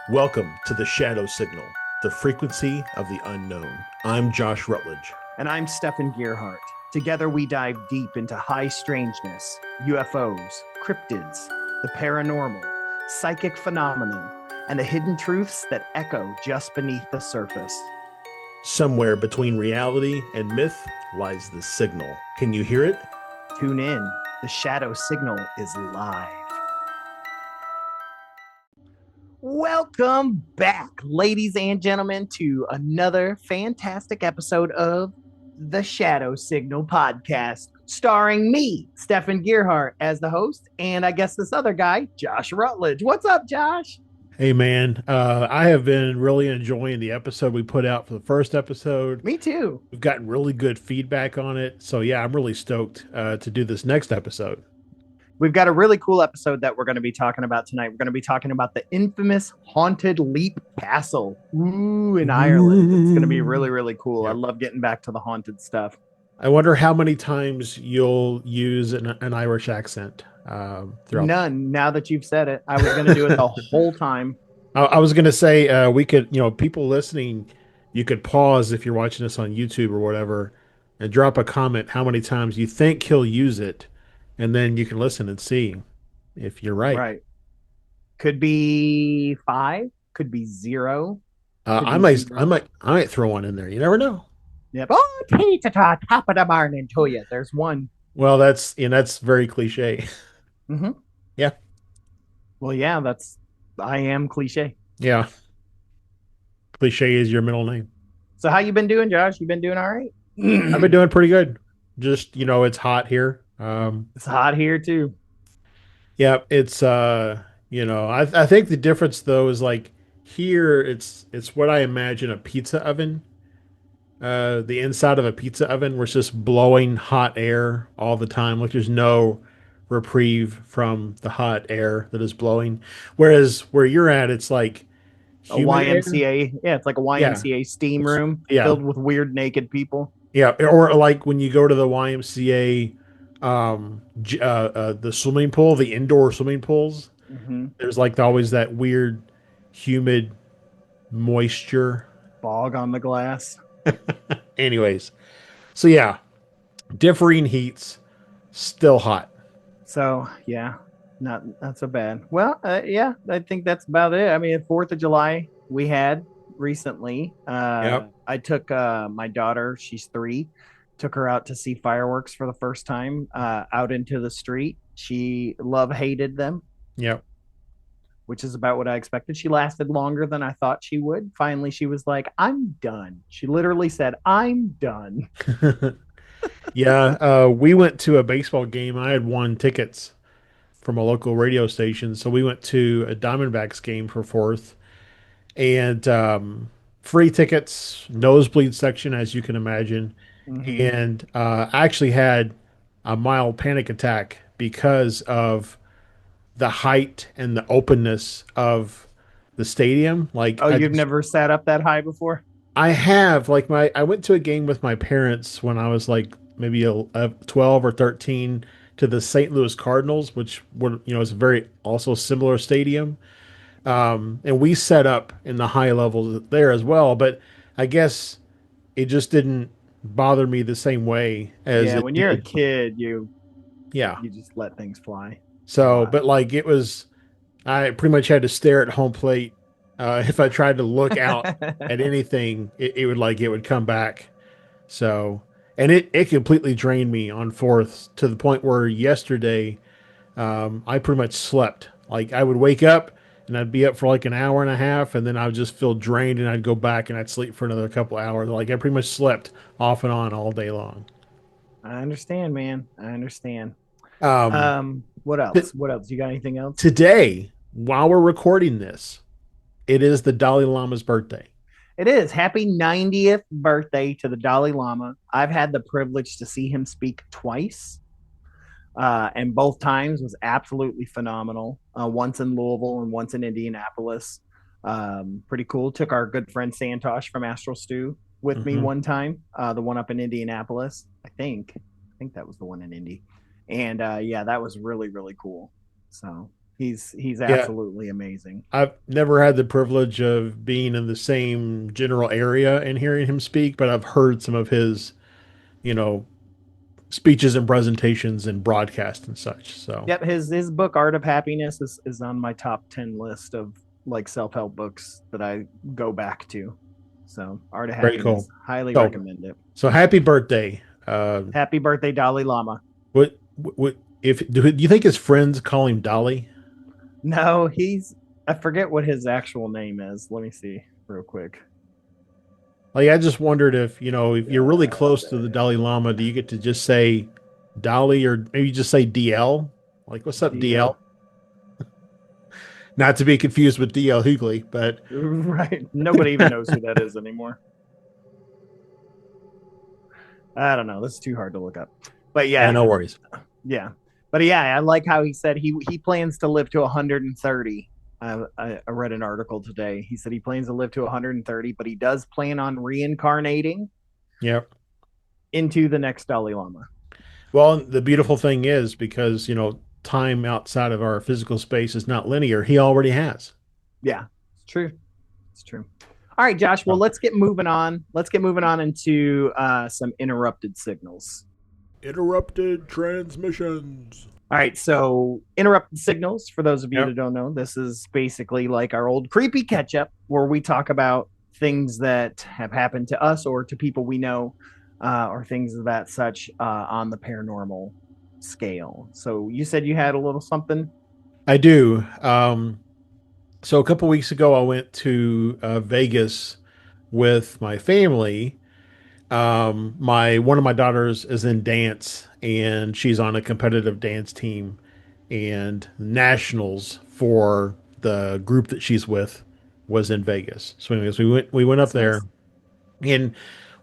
Welcome to the Shadow Signal, the frequency of the unknown. I'm Josh Rutledge. And I'm Stefan Gearhart. Together we dive deep into high strangeness, UFOs, cryptids, the paranormal, psychic phenomenon, and the hidden truths that echo just beneath the surface. Somewhere between reality and myth lies the signal. Can you hear it? Tune in. The Shadow Signal is live. Welcome back, ladies and gentlemen, to another fantastic episode of the Shadow Signal podcast, starring me, Stefan Gearhart, as the host, and I guess this other guy, Josh Rutledge. What's up, Josh? Hey, man. I have been really enjoying the episode we put out for the first episode. Me too. We've gotten really good feedback on it. So, yeah, I'm really stoked to do this next episode. We've got a really cool episode that we're going to be talking about tonight. We're going to be talking about the infamous haunted Leap Castle in Ireland. It's going to be really, really cool. Yep. I love getting back to the haunted stuff. I wonder how many times you'll use an Irish accent throughout. None. Now that you've said it, I was going to do it the whole time. I was going to say we could, people listening, you could pause if you're watching this on YouTube or whatever and drop a comment how many times you think he'll use it. And then you can listen and see if you're right. Right. Could be 5, could be 0. Could I be might, 0. I might throw one in there. You never know. Yep. Oh, top of the morning to you. There's one. Well, that's very cliche. Mm-hmm. Yeah. Well, yeah, I am cliche. Yeah. Cliche is your middle name. So how you been doing, Josh? You been doing all right? I've been doing pretty good. Just, it's hot here. It's hot here too. Yeah, it's I think the difference though is like here it's what I imagine a pizza oven. The inside of a pizza oven where it's just blowing hot air all the time. Like there's no reprieve from the hot air that is blowing. Whereas where you're at, it's like A humid air. YMCA. Yeah, it's like a Yeah. YMCA steam room Yeah. filled with weird naked people. Yeah. Or like when you go to the YMCA, the swimming pool, the indoor swimming pools. Mm-hmm. There's like always that weird, humid moisture. Bog on the glass. Anyways, so yeah, differing heats, still hot. So yeah, not so bad. Well, yeah, I think that's about it. I mean, 4th of July we had recently. Yep. I took my daughter, she's 3, took her out to see fireworks for the first time out into the street. She hated them, Yep. which is about what I expected. She lasted longer than I thought she would. Finally, she was like, I'm done. She literally said, I'm done. Yeah. We went to a baseball game. I had won tickets from a local radio station, so we went to a Diamondbacks game for 4th, and free tickets, nosebleed section, as you can imagine. Mm-hmm. And I actually had a mild panic attack because of the height and the openness of the stadium. Like, Oh, you've never sat up that high before? I have like I went to a game with my parents when I was like maybe 12 or 13 to the St. Louis Cardinals, which were is a very also similar stadium. And we set up in the high levels there as well, but I guess it just didn't bother me the same way as Yeah, it when you're a did. kid, you Yeah. just let things fly. So, but like it was, I pretty much had to stare at home plate. If I tried to look out at anything, it would come back. So, and it completely drained me on 4th to the point where yesterday, I pretty much slept. Like I would wake up and I'd be up for like an hour and a half, and then I would just feel drained, and I'd go back and I'd sleep for another couple hours. Like I pretty much slept off and on all day long. I understand, man. I understand. Um, What t- else? What else? You got anything else? Today, while we're recording this, it is the Dalai Lama's birthday. It is. Happy 90th birthday to the Dalai Lama. I've had the privilege to see him speak twice. And both times was absolutely phenomenal. Once in Louisville and once in Indianapolis. Pretty cool. Took our good friend Santosh from Astral Stew with me Mhm. one time. The one up in Indianapolis, I think that was the one in Indy. And yeah, that was really really cool. So He's Yeah, absolutely amazing. I've never had the privilege of being in the same general area and hearing him speak, but I've heard some of his, you know, speeches and presentations and broadcasts and such. So Yep, his book Art of Happiness is on my top 10 list of like self-help books that I go back to. So, Art of very cool. Happiness, highly So, recommend it. so happy birthday. Happy birthday, Dalai Lama. What if do you think his friends call him Dolly? No, he's I forget what his actual name is. Let me see real quick. Like I just wondered if, if you're really close to the Uh, Dalai Lama, do you get to just say Dolly or maybe just say DL? Like, what's up, DL. DL? Not to be confused with DL Hughley, but Right. Nobody even knows who that is anymore. I don't know. This is too hard to look up. But yeah, yeah, no worries. yeah. But yeah, I like how he said he plans to live to 130. I read an article today. He said he plans to live to 130, but he does plan on reincarnating Yep. into the next Dalai Lama. Well, the beautiful thing is because, time outside of our physical space is not linear, he already has. Yeah, it's true. It's true. All right, Josh. Well, So, let's get moving on. Let's get moving on into some interrupted signals. interrupted transmissions. All right, so interrupted signals, for those of you Yep. that don't know, this is basically like our old creepy catch up where we talk about things that have happened to us or to people we know, or things of that such on the paranormal scale. So you said you had a little something. I do. So a couple weeks ago, I went to Vegas with my family. My one of my daughters is in dance, and she's on a competitive dance team, and nationals for the group that she's with was in Vegas. So, anyways, we went up That's there, nice. and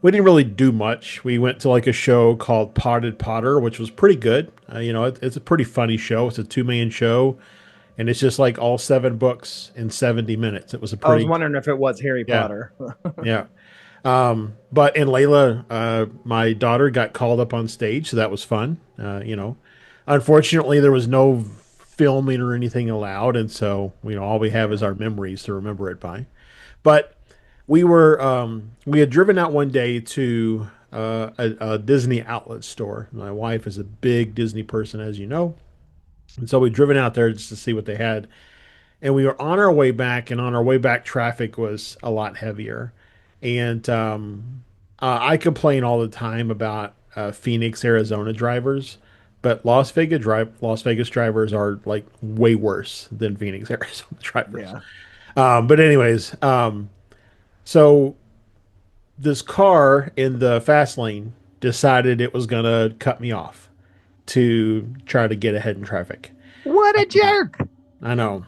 we didn't really do much. We went to like a show called Potted Potter, which was pretty good. It's a pretty funny show. It's a two-man show, and it's just like all seven books in 70 minutes. It was a I was pretty, wondering if it was Harry yeah, Potter. yeah. But in Layla, my daughter got called up on stage, so that was fun. Unfortunately, there was no filming or anything allowed, and so all we have is Yeah. our memories to remember it by. But we had driven out one day to a Disney outlet store. My wife is a big Disney person, as you know, and so we driven out there just to see what they had. And we were on our way back, and on our way back, traffic was a lot heavier. And I complain all the time about Phoenix, Arizona drivers, but Las Vegas drivers are like way worse than Phoenix, Arizona drivers. Yeah. But anyways, so this car in the fast lane decided it was gonna cut me off to try to get ahead in traffic. What a jerk. I know.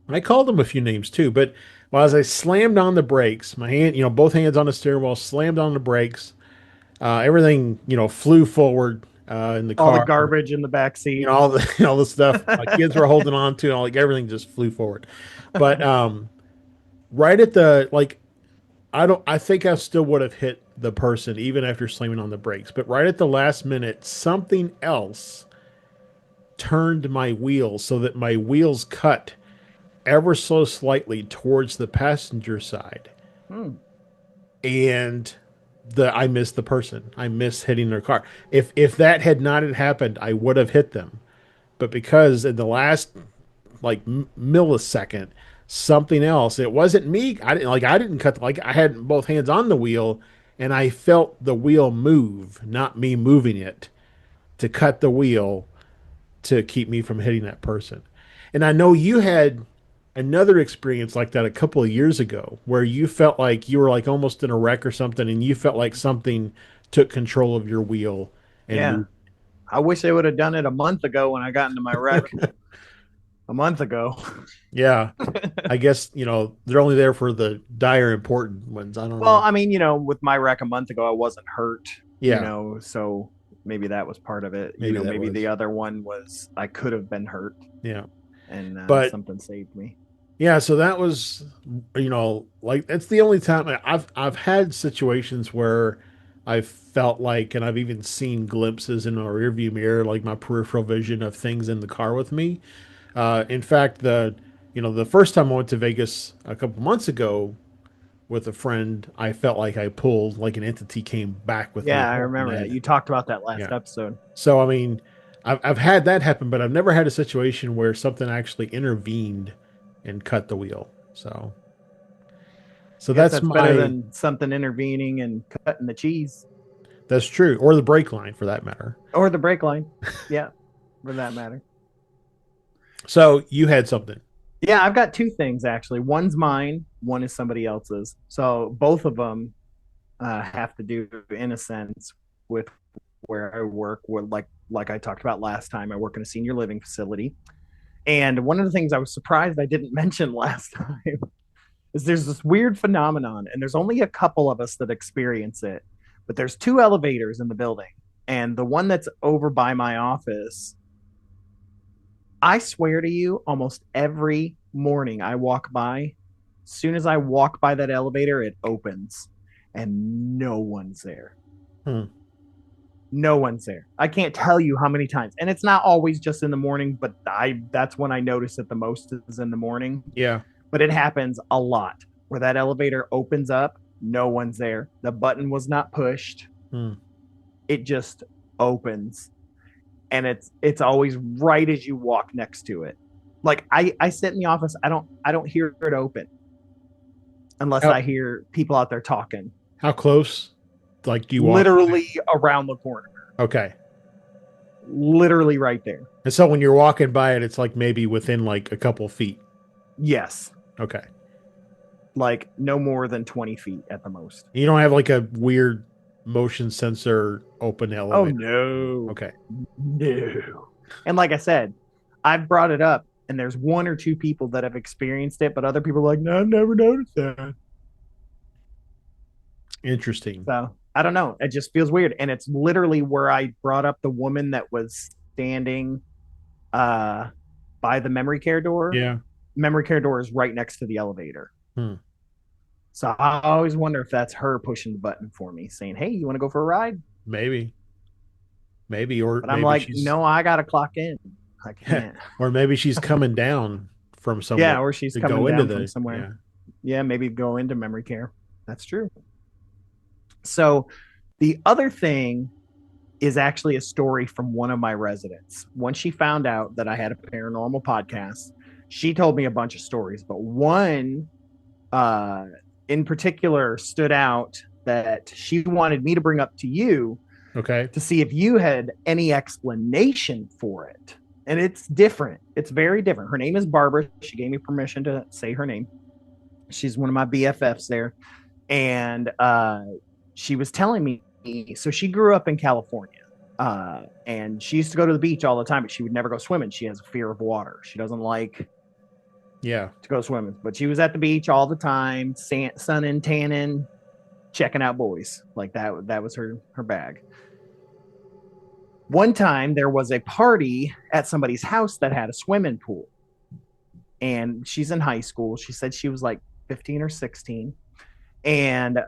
I called him a few names too, but as I slammed on the brakes, my hand, both hands on the steering wheel, slammed on the brakes, everything, flew forward in the All the car. garbage in the back seat. All the all the stuff my kids were holding on to, and like everything just flew forward. But right at the like, I think I still would have hit the person even after slamming on the brakes. But right at the last minute, something else turned my wheels so that my wheels cut ever so slightly towards the passenger side, Hmm. and the I missed the person. I missed hitting their car. If that had not had happened, I would have hit them. But because in the last like millisecond, something else, it wasn't me. I didn't cut, like I had both hands on the wheel, and I felt the wheel move, not me moving it to cut the wheel to keep me from hitting that person. And I know you had another experience like that a couple of years ago where you felt like you were like almost in a wreck or something, and you felt like something took control of your wheel and Yeah. moved. I wish they would have done it a month ago when I got into my wreck a month ago. Yeah. I guess, they're only there for the dire important ones. I don't Well, know. I mean, with my wreck a month ago, I wasn't hurt, Yeah, so maybe that was part of it. maybe that Maybe the was. other one was I could have been hurt Yeah. and But something saved me. yeah, so that was, like that's the only time I've had situations where I've felt like, and I've even seen glimpses in a rearview mirror, like my peripheral vision of things in the car with me. In fact, the first time I went to Vegas a couple months ago with a friend, I felt like I pulled like an entity came back with me Yeah, I holding remember that. Ned. You talked about that last Yeah. episode. So I mean, I've had that happen, but I've never had a situation where something actually intervened and cut the wheel. So I guess that's that's better my than something intervening and cutting the cheese that's true, or the brake line for that matter. or the brake line. Yeah, for that matter. So you had something. Yeah, I've got two things actually. One's mine, one is somebody else's. So both of them have to do, in a sense, with where I work. Where, like I talked about last time, I work in a senior living facility. And one of the things I was surprised I didn't mention last time is there's this weird phenomenon, and there's only a couple of us that experience it. But there's two elevators in the building, and the one that's over by my office, I swear to you, almost every morning I walk by, as soon as I walk by that elevator, it opens and no one's there. Hmm. No one's there. I can't tell you how many times. And it's not always just in the morning, but I that's when I notice it the most is in the morning. Yeah. But it happens a lot where that elevator opens up, no one's there. The button was not pushed. Hmm. It just opens and it's always right as you walk next to it. Like I sit in the office, I don't hear it open unless How I hear people out there talking. how close? Like, do you walk by? Literally around the corner. Okay. Literally right there. And so when you're walking by it, it's like maybe within like a couple feet. Yes. Okay. Like no more than 20 feet at the most. You don't have like a weird motion sensor open Oh elevator. no. Okay. No. And like I said, I've brought it up and there's one or two people that have experienced it, but other people are like, no, I've never noticed that. Interesting. So I don't know. It just feels weird. And it's literally where I brought up the woman that was standing uh by the memory care door. Yeah. Memory care door is right next to the elevator. Hmm. So I always wonder if that's her pushing the button for me, saying, hey, you want to go for a ride? Maybe. Maybe or But I'm maybe like, she's no, I gotta clock in. I can't. or maybe she's coming down from somewhere Yeah, or she's to coming go into down from the somewhere. yeah. Yeah, maybe go into memory care. That's true. So the other thing is actually a story from one of my residents. Once she found out that I had a paranormal podcast, she told me a bunch of stories, but one uh, in particular stood out that she wanted me to bring up to you Okay. to see if you had any explanation for it. And it's different. It's very different. Her name is Barbara. She gave me permission to say her name. She's one of my BFFs there. And she was telling me, so she grew up in California. And she used to go to the beach all the time, but she would never go swimming. She has a fear of water. She doesn't like Yeah. to go swimming, but she was at the beach all the time, sunning, tanning, checking out boys. Like that was her bag. One time there was a party at somebody's house that had a swimming pool. And she's in high school. She said she was like 15 or 16. And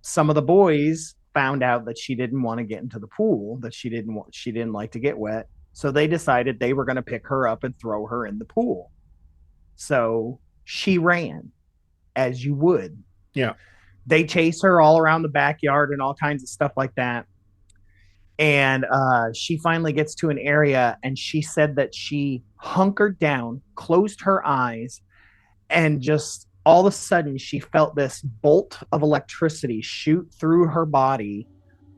some of the boys found out that she didn't want to get into the pool, that she didn't like to get wet. So they decided they were going to pick her up and throw her in the pool. So she ran, as you would. Yeah. They chase her all around the backyard and all kinds of stuff like that. And she finally gets to an area and she said that she hunkered down, closed her eyes, and just all of a sudden she felt this bolt of electricity shoot through her body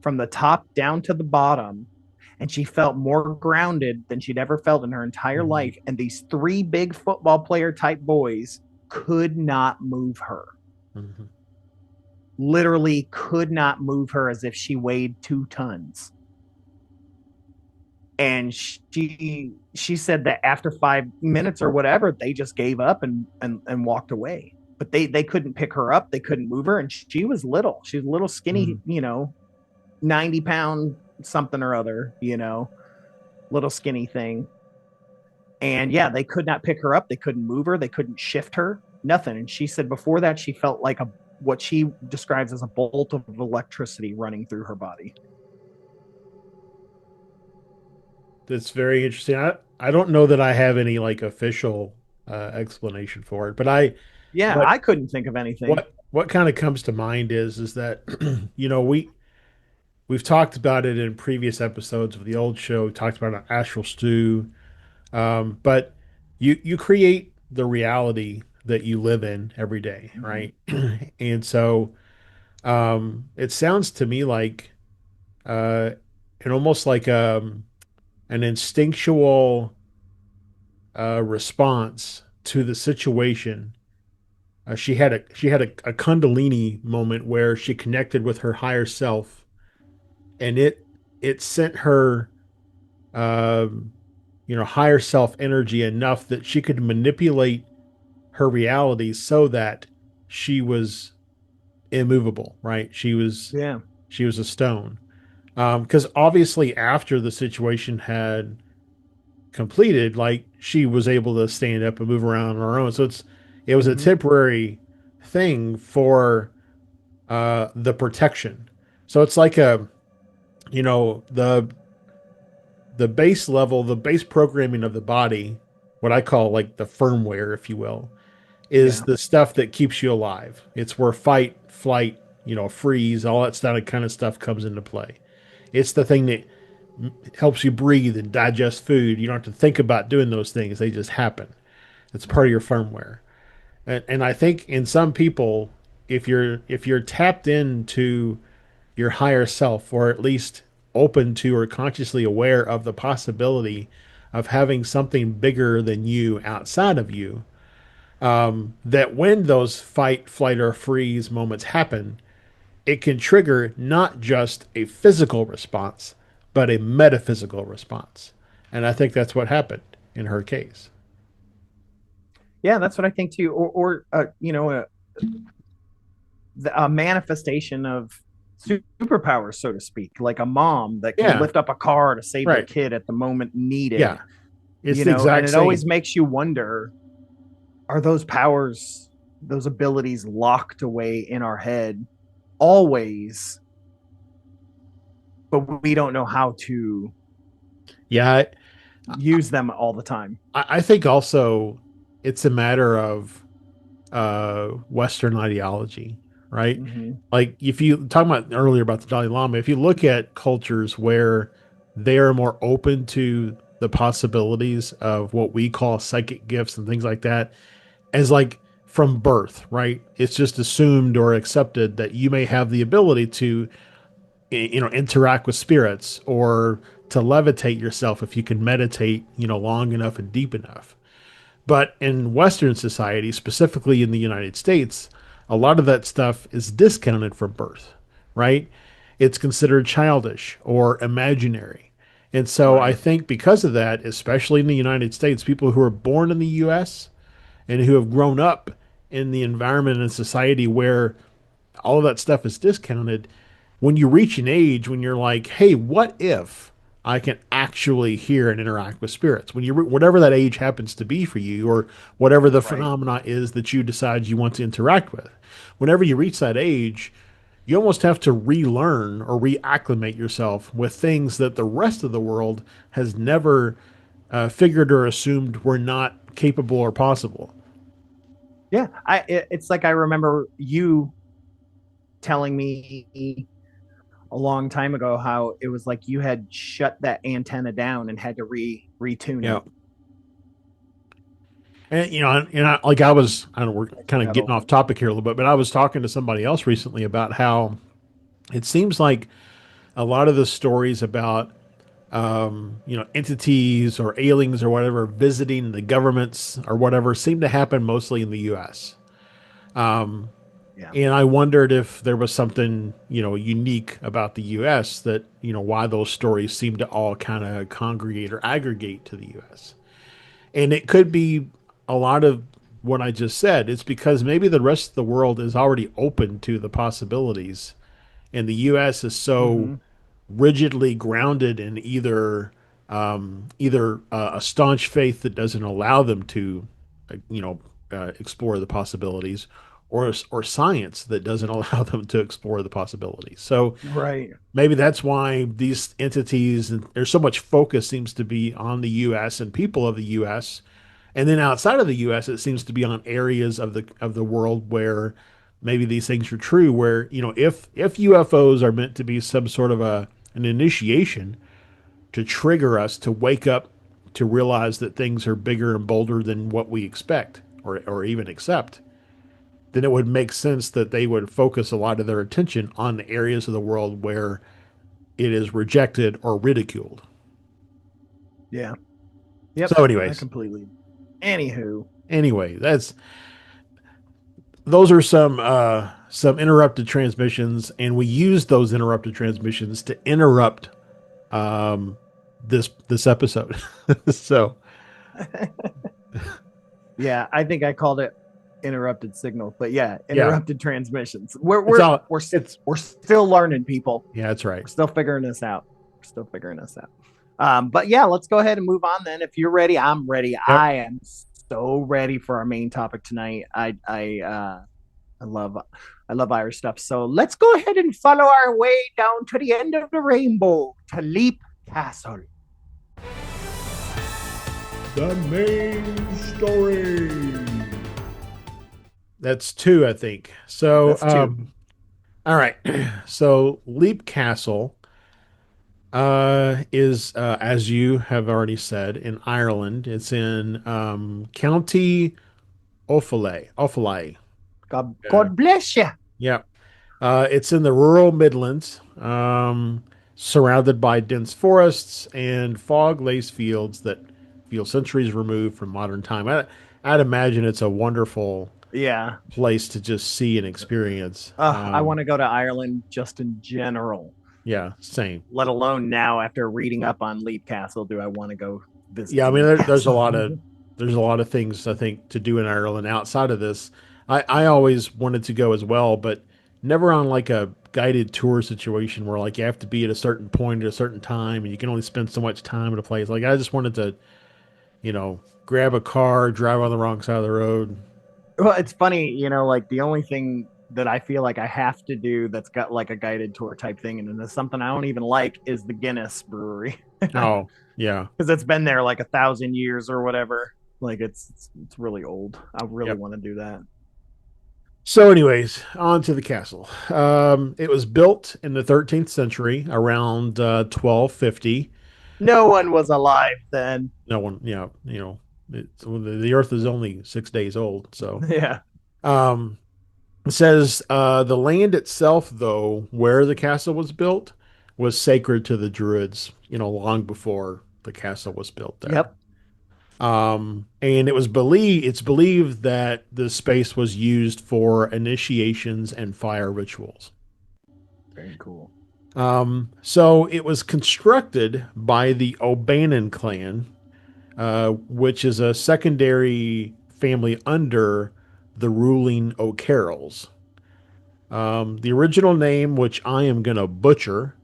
from the top down to the bottom. And she felt more grounded than she'd ever felt in her entire Mhm. life. And these three big football player type boys could not move her. Mhm. Literally could not move her as if she weighed 2 tons. And she said that after 5 minutes or whatever, they just gave up and walked away. But they couldn't pick her up, they couldn't move her, and she was little. She was a little skinny, Mhm. 90-pound something or other, little skinny thing. And yeah, they could not pick her up, they couldn't move her, they couldn't shift her, nothing. And she said before that she felt like what she describes as a bolt of electricity running through her body. that's very interesting. I don't know that I have any like official explanation for it, but I Yeah, what I couldn't think of anything. what kind of comes to mind is that you know we've talked about it in previous episodes of the old show. We talked about an astral stew, but you create the reality that you live in every day, Hmm. right? And so it sounds to me like uh, and almost like an instinctual response to the situation. She had a Kundalini moment where she connected with her higher self, and it sent her um, higher self energy enough that she could manipulate her reality so that she was immovable, right? Yeah. She was a stone. Because obviously after the situation had completed, like she was able to stand up and move around on her own. So it was a Hmm. temporary thing for the protection. So it's like the base level, the base programming of the body, what I call like the firmware, if you will, is Yeah. the stuff that keeps you alive. It's where fight, flight, freeze, all that kind of stuff comes into play. It's the thing that helps you breathe and digest food. You don't have to think about doing those things; they just happen. It's part of Right. your firmware. And I think in some people, if you're tapped into your higher self, or at least open to or consciously aware of the possibility of having something bigger than you outside of you, that when those fight, flight, or freeze moments happen, it can trigger not just a physical response, but a metaphysical response. And I think that's what happened in her case. Yeah, that's what I think too. A manifestation of superpowers, so to speak, like a mom that can Yeah, lift up a car to save their right. kid at the moment Yeah, needed, it's the and exact it always same. makes you wonder, are those powers, those abilities locked away in our head always, but we don't know how to Yeah, use them all the time. I think also it's a matter of Western ideology, right? Hmm. Like if you talking about earlier about the Dalai Lama, if you look at cultures where they are more open to the possibilities of what we call psychic gifts and things like that, as like from birth, right? It's just assumed or accepted that you may have the ability to, interact with spirits or to levitate yourself if you can meditate, long enough and deep enough. But in Western society, specifically in the United States, a lot of that stuff is discounted from birth, right? It's considered childish or imaginary. And so I Right. think because of that, especially in the United States, people who are born in the US and who have grown up in the environment and society where all of that stuff is discounted, when you reach an age when you're like, hey, what if I can actually hear and interact with spirits? When whatever that age happens to be for you, or whatever the Right. phenomena is that you decide you want to interact with, whenever you reach that age, you almost have to relearn or reacclimate yourself with things that the rest of the world has never figured or assumed were not capable or possible. Yeah. It's like I remember you telling me a long time ago how it was like you had shut that antenna down and had to retune Yeah. it. And like I don't know, we're kind of getting That'll. off topic here a little bit, but I was talking to somebody else recently about how it seems like a lot of the stories about entities or aliens or whatever visiting the governments or whatever seem to happen mostly in the U.S. Yeah. And I wondered if there was something unique about the U.S. that why those stories seem to all kind of congregate or aggregate to the U.S. And it could be a lot of what I just said. It's because maybe the rest of the world is already open to the possibilities, and the U.S. is so Hmm. rigidly grounded in either a staunch faith that doesn't allow them to, explore the possibilities, or science that doesn't allow them to explore the possibilities. So Right. maybe that's why these entities and there's so much focus seems to be on the U.S. and people of the U.S. And then outside of the U.S., it seems to be on areas of the world where maybe these things are true. Where if UFOs are meant to be some sort of an initiation to trigger us to wake up to realize that things are bigger and bolder than what we expect or even accept, then it would make sense that they would focus a lot of their attention on the areas of the world where it is rejected or ridiculed. Yeah. Yep. So, I anyways, completely. Anywho. that's those are some interrupted transmissions, and we use those interrupted transmissions to interrupt um, this episode. So Yeah, I think I called it interrupted signal, but yeah, yeah, interrupted transmissions. We're it's we're all we're it's we're still learning, people. yeah, that's right. We're still figuring this out. We're still figuring this out. But yeah, let's go ahead and move on then. If you're ready, I'm ready. Yep. I am so ready for our main topic tonight. I love I love Irish stuff. So let's go ahead and follow our way down to the end of the rainbow to Leap Castle. The main story. That's two, I think. So, That's two. all right. So, Leap Castle is, as you have already said, in Ireland. It's in County Offaly. Offaly. God bless you. Yeah. It's in the rural Midlands, surrounded by dense forests and fog-laced fields that feel centuries removed from modern time. I'd imagine it's a wonderful Yeah. place to just see and experience. I want to go to Ireland just in general, Yeah, same. let alone now after reading up on Leap Castle. Do I want to go visit Yeah, I mean, Leap there's Castle? there's a lot of things I think to do in Ireland outside of this. I always wanted to go as well, but never on like a guided tour situation where like you have to be at a certain point at a certain time and you can only spend so much time at a place. Like I just wanted to, grab a car, drive on the wrong side of the road. Well, it's funny, like the only thing that I feel like I have to do that's got like a guided tour type thing, and it's something I don't even like, is the Guinness Brewery because Oh, yeah. it's been there like 1,000 years or whatever. Like it's really old. I really Yep. want to do that. So, anyways, on to the castle. It was built in the 13th century, around 1250. No one was alive then. No one, the Earth is only 6 days old. So, Yeah. um, it says the land itself, though, where the castle was built, was sacred to the Druids. Long before the castle was built there. Yep. And it's believed that the space was used for initiations and fire rituals. Very cool. So it was constructed by the O'Bannon clan, which is a secondary family under the ruling O'Carrolls. The original name, which I am going to butcher,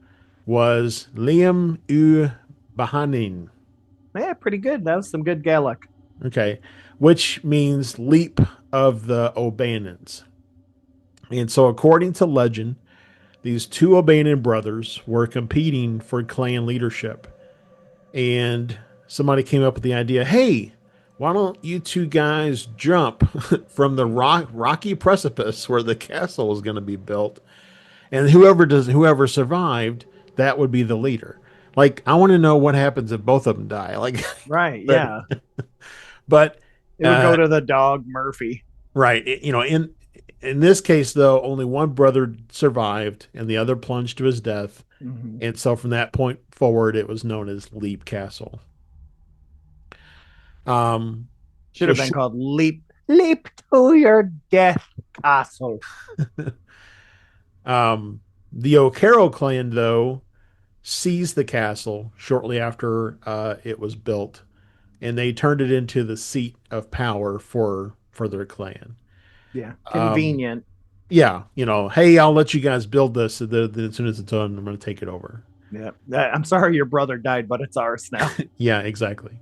was Liam U Bahanin. Yeah, pretty good. That was some good Gaelic. Okay, which means leap of the O'Bannons. And so, according to legend, these two O'Bannon brothers were competing for clan leadership. And somebody came up with the idea, hey, why don't you two guys jump from the rocky precipice where the castle is going to be built? And whoever survived, that would be the leader. Like, I want to know what happens if both of them die. Like, Right. but, Yeah. but It would go to the dog Murphy. right, in this case, though, only one brother survived, and the other plunged to his death. Mm-hmm. And so, from that point forward, it was known as Leap Castle. Um, Should so, have been called Leap to Your Death Castle. um, the O'Carroll clan, though, seized the castle shortly after it was built, and they turned it into the seat of power for their clan. Yeah. Um, Convenient. yeah, hey, I'll let you guys build this. As soon as it's done, I'm going to take it over. Yeah. I'm sorry your brother died, but it's ours now. Yeah, exactly.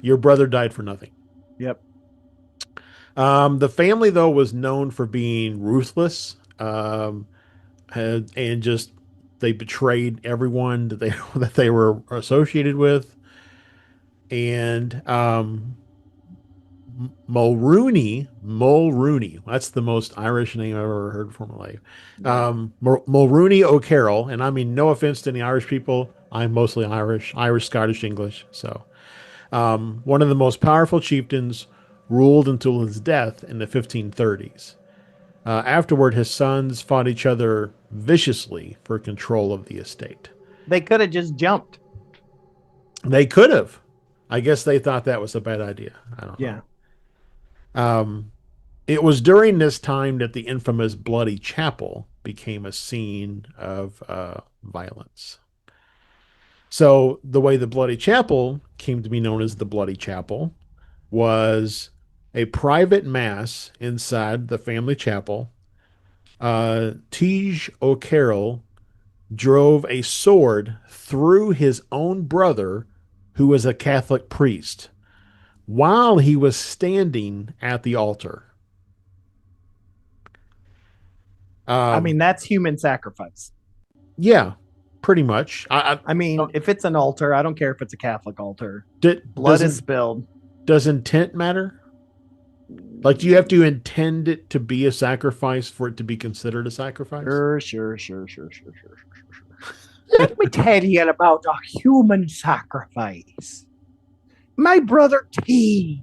Your brother died for nothing. Yep. The family, though, was known for being ruthless, and just they betrayed everyone that they that they were associated with. And Mulrooney, that's the most Irish name I've ever heard from my life. Right. Mulrooney O'Carroll, and I mean no offense to any Irish people. I'm mostly Irish, Scottish, English. So one of the most powerful chieftains ruled until his death in the 1530s. Afterward, his sons fought each other viciously for control of the estate. They could have just jumped. They could have. I guess they thought that was a bad idea. I don't Yeah. know. Um, it was during this time that the infamous Bloody Chapel became a scene of violence. So, the way the Bloody Chapel came to be known as the Bloody Chapel was a private mass inside the family chapel. Tej O'Carroll drove a sword through his own brother, who was a Catholic priest, while he was standing at the altar. I Um, mean, that's human sacrifice. yeah, pretty much. I mean, if it's an altar, I don't care if it's a Catholic altar. Blood is doesn't spilled. does intent matter? Like, do you have to intend it to be a sacrifice for it to be considered a sacrifice? Sure. Let me tell you about a human sacrifice. My brother Tej,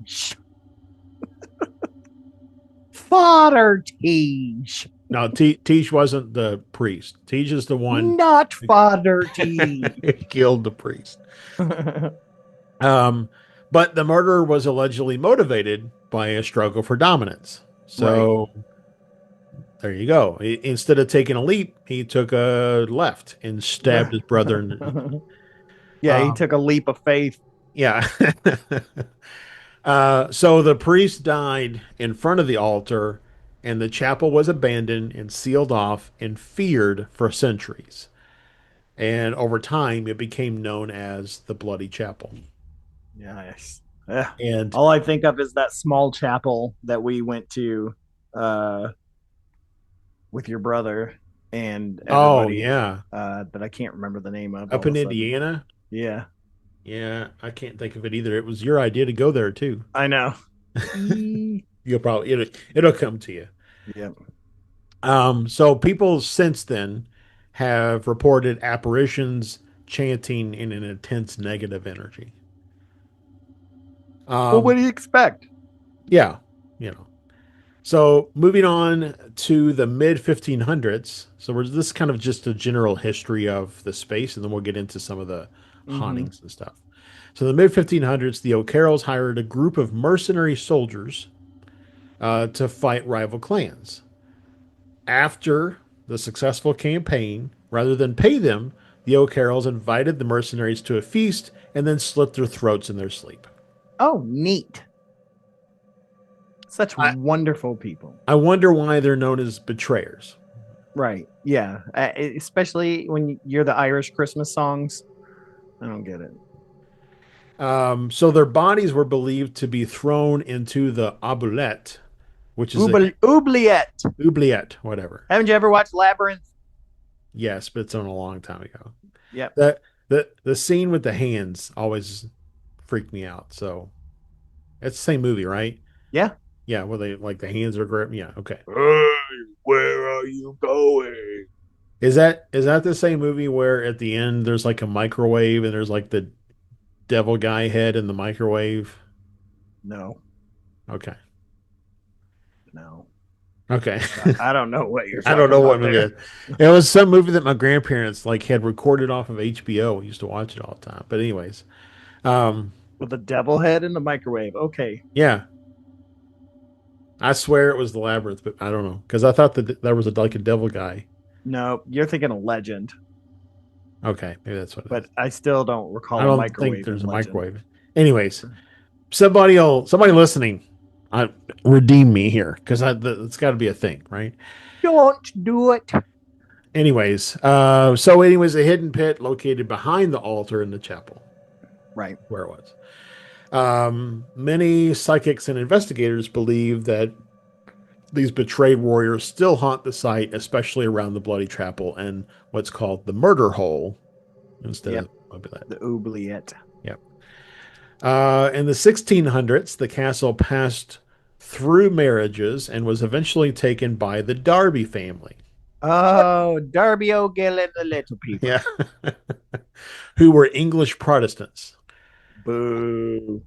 Father Tej, No, Teach wasn't the priest. Teach is the one not Father Tej. who killed the priest. Um, but the murder was allegedly motivated by a struggle for dominance. Right. So there you go. Instead of taking a leap, he took a left and stabbed his brother. Yeah, he took a leap of faith. Yeah. So the priest died in front of the altar, and the chapel was abandoned and sealed off and feared for centuries. And over time, it became known as the Bloody Chapel. Yes. Yeah. And All I think of is that small chapel that we went to uh, with your brother and oh everybody yeah, that I can't remember the name of all up of in a sudden. Indiana. Yeah, Yeah, I can't think of it either. It was your idea to go there too. I know. E- You'll probably it'll come to you. yep. So people since then have reported apparitions chanting in an intense negative energy. Well, what Um, do you expect? yeah, you know. So moving on to the mid 1500s. So this is kind of just a general history of the space, and then we'll get into some of the Mm-hmm. hauntings and stuff. So the mid 1500s, the O'Carrolls hired a group of mercenary soldiers to fight rival clans. After the successful campaign, rather than pay them, the O'Carrolls invited the mercenaries to a feast and then slit their throats in their sleep. Oh, neat. Such I, wonderful people. I wonder why they're known as betrayers. Right. Yeah. Especially when you're the Irish Christmas songs. I don't get it. So their bodies were believed to be thrown into the oubliette, which is a Oubliette. oubliette, whatever. Haven't you ever watched Labyrinth? Yes, but it's on a long time ago. Yep. The scene with the hands always freaked me out. So it's the same movie, right? Yeah. Yeah, where they like the hands are gripped. Yeah, okay. Hey, where are you going? Is that the same movie where at the end there's like a microwave and there's like the devil guy head in the microwave? No. Okay. No. Okay. I don't know what you're I don't talking know what about movie it there. is. It was some movie that my grandparents like had recorded off of HBO. We used to watch it all the time. But anyways, um, With a devil head in the microwave. Okay. yeah, I swear it was the Labyrinth, but I don't know because I thought that there was like a devil guy. No, you're thinking of Legend, Okay, maybe that's what it but is. I still don't I recall a don't think microwave there's in a Legend. microwave. Anyways, somebody listening, redeem me here because it's got to be a thing, right? Don't do it. So anyways, a hidden pit located behind the altar in the chapel, Right. where it was. Many psychics and investigators believe that these betrayed warriors still haunt the site, especially around the Bloody Chapel and what's called the Murder Hole instead of Yep, that. the oubliette. Yep. In the 1600s, the castle passed through marriages and was eventually taken by the Derby family. Oh, Darby O'Gill and the Little People. Yeah. Who were English Protestants. Boo.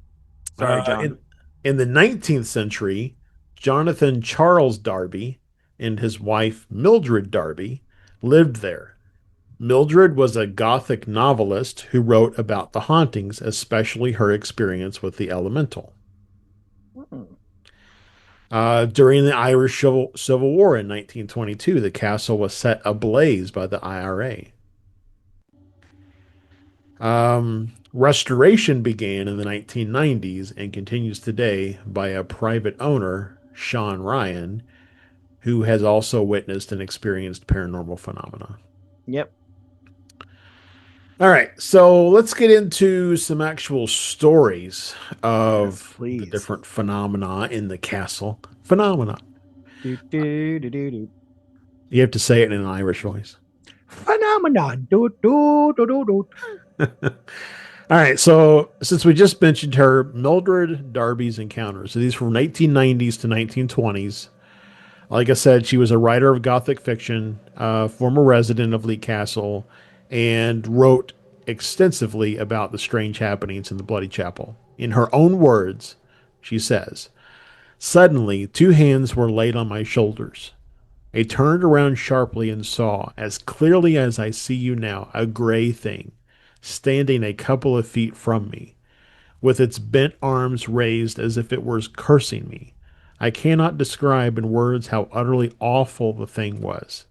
Sorry, Uh, John. in in the 19th century, Jonathan Charles Darby and his wife Mildred Darby lived there. Mildred was a Gothic novelist who wrote about the hauntings, especially her experience with the elemental. Hmm. During the Irish Civil War in 1922, the castle was set ablaze by the IRA. Restoration began in the 1990s and continues today by a private owner, Sean Ryan, who has also witnessed and experienced paranormal phenomena. Yep. All right, so let's get into some actual stories Yes, of the please. different phenomena in the castle. Phenomena. Do, do, do, do, do. You have to say it in an Irish voice. Phenomenon. Do, do, do, do, do. All right, so since we just mentioned her, Mildred Darby's encounters. So these from 1990s to 1920s. Like I said, she was a writer of Gothic fiction, former resident of Lee Castle, and wrote extensively about the strange happenings in the Bloody Chapel. In her own words, she says, "Suddenly, two hands were laid on my shoulders. I turned around sharply and saw, as clearly as I see you now, a gray thing standing a couple of feet from me, with its bent arms raised as if it were cursing me. I cannot describe in words how utterly awful the thing was.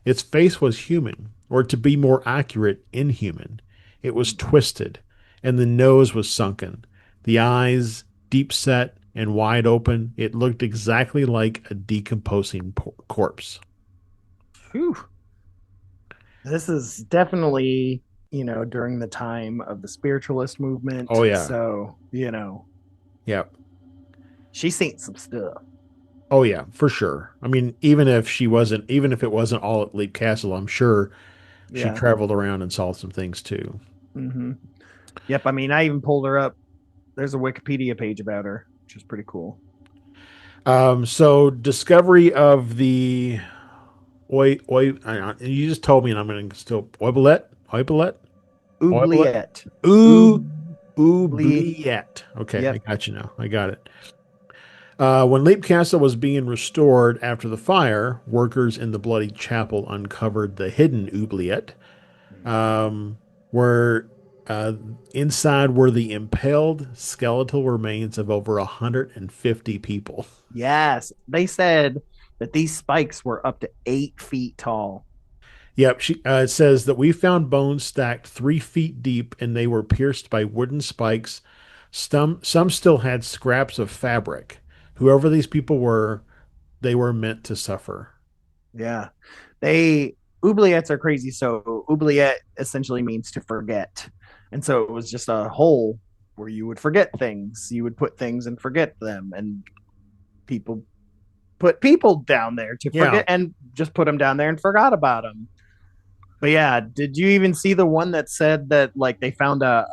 Its face was human, or to be more accurate, inhuman. It was twisted, and the nose was sunken, the eyes deep set and wide open. It looked exactly like a decomposing corpse." Phew. This is definitely, during the time of the spiritualist Oh movement. yeah, So, yeah, she's seen some stuff. oh yeah, for sure. I mean, even if it wasn't all at Leap Castle, I'm sure she Yeah. traveled around and saw some things too. Hmm. Yep. I mean, I even pulled her up. There's a Wikipedia page about her, which is pretty cool. So discovery of the you just told me, and I'm going to still oiblette, Oubliette. ooh, Oubli. oubliette. Okay, I Yep. got you now. I got it. When Leap Castle was being restored after the fire, workers in the Bloody Chapel uncovered the hidden oubliette, um, where uh, inside were the impaled skeletal remains of over 150 people. Yes. They said that these spikes were up to 8 feet tall. Yep, it says that we found bones stacked 3 feet deep, and they were pierced by wooden spikes. Some still had scraps of fabric. Whoever these people were, they were meant to suffer. Yeah. They oubliettes are crazy. So oubliette essentially means to forget. And so it was just a hole where you would forget things. You would put things and forget them. And people put people down there to Yeah, forget and just put them down there and forgot about them. But yeah, did you even see the one that said that like they found a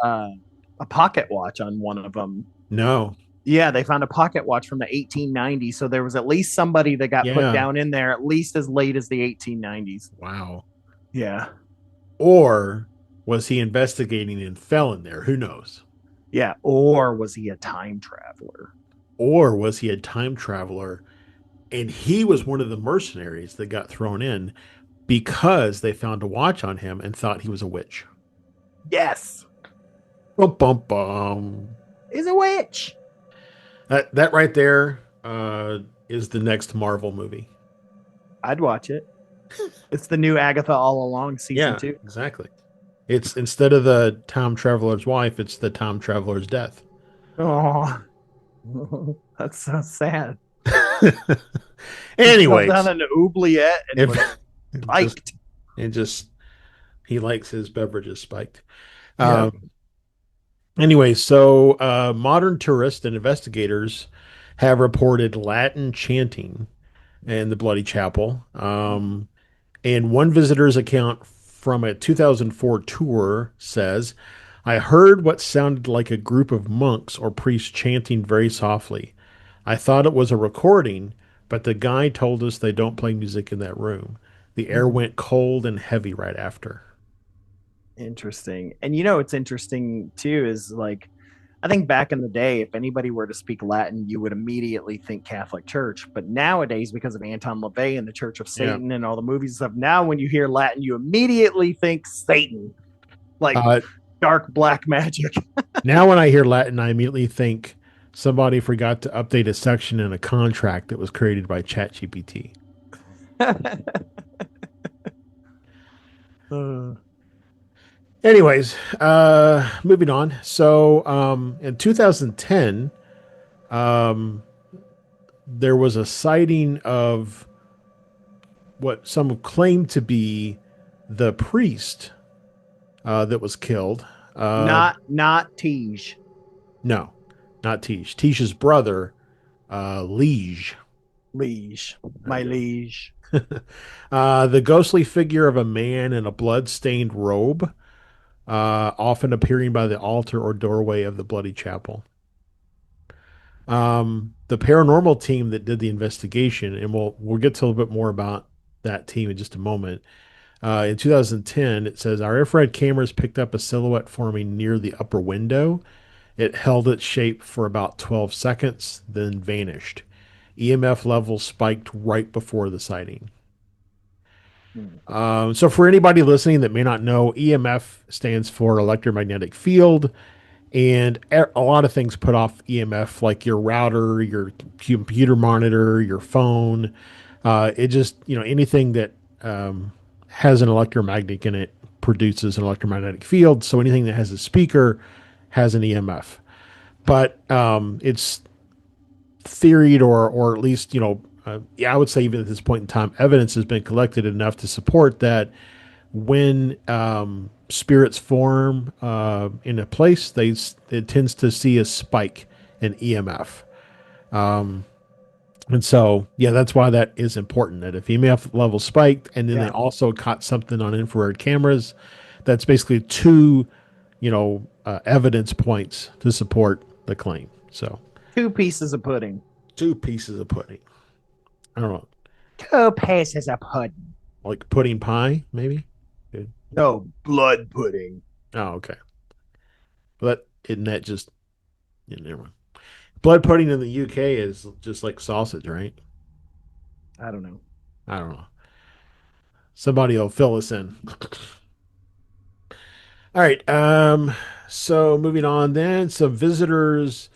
pocket watch on one of them? no, Yeah, they found a pocket watch from the 1890s. So there was at least somebody that got put yeah, down in there at least as late as the 1890s. wow. Yeah. Or was he investigating and fell in there? Who knows? Yeah. Or was he a time traveler? Or was he a time traveler and he was one of the mercenaries that got thrown in because they found a watch on him and thought he was a witch? Yes. Bum, bum, bum. Is a witch. That right there is the next Marvel movie. I'd watch it. It's the new Agatha All Along season Yeah, two. exactly. It's instead of the time traveler's wife, it's the time traveler's death. Oh, that's so sad. He fell down Anyways, an oubliette and if was just spiked. it just he likes his beverages spiked. Yep. Um, Anyway, so modern tourists and investigators have reported Latin chanting in the Bloody Chapel. And one visitor's account from a 2004 tour says, I heard what sounded like a group of monks or priests chanting very softly. I thought it was a recording, but the guy told us they don't play music in that room. The air went cold and heavy right after. Interesting. And you know, it's interesting too is like, I think back in the day, if anybody were to speak Latin, you would immediately think Catholic Church. But nowadays, because of Anton LaVey and the Church of Yeah. Satan and all the movies and stuff, now when you hear Latin, you immediately think Satan, like Uh, dark black magic. Now, when I hear Latin, I immediately think somebody forgot to update a section in a contract that was created by ChatGPT. Uh, Anyways, moving on. So, in 2010, um, there was a sighting of what some claimed to be the priest that was killed. Uh, not Tej. no, not Tish. Tish's brother, Liege. Liege. There My you liege. go. The ghostly figure of a man in a blood-stained robe, often appearing by the altar or doorway of the bloody chapel. The paranormal team that did the investigation, and we'll get to a little bit more about that team in just a moment. In 2010, it says our infrared cameras picked up a silhouette forming near the upper window. It held its shape for about 12 seconds, then vanished. EMF levels spiked right before the sighting. Hmm. So, for anybody listening that may not know, EMF stands for electromagnetic field, and a lot of things put off EMF, like your router, your computer monitor, your phone. It just, anything that has an electromagnet in it produces an electromagnetic field. So, anything that has a speaker has an EMF. But it's theoried, or at least, yeah, I would say even at this point in time, evidence has been collected enough to support that when spirits form in a place, it tends to see a spike in EMF. And so, yeah, that's why that is important. That if EMF level spiked, and then they Yeah. also caught something on infrared cameras, that's basically two, evidence points to support the claim. So, Two pieces of pudding. two pieces of pudding. I don't know, Two pieces of pudding. like pudding pie, maybe. Good. No, blood pudding. Oh, okay. But isn't that just, never mind. Blood pudding in the UK is just like sausage, right? I don't know. I don't know. Somebody will fill us in. All right. So moving on then. Some visitors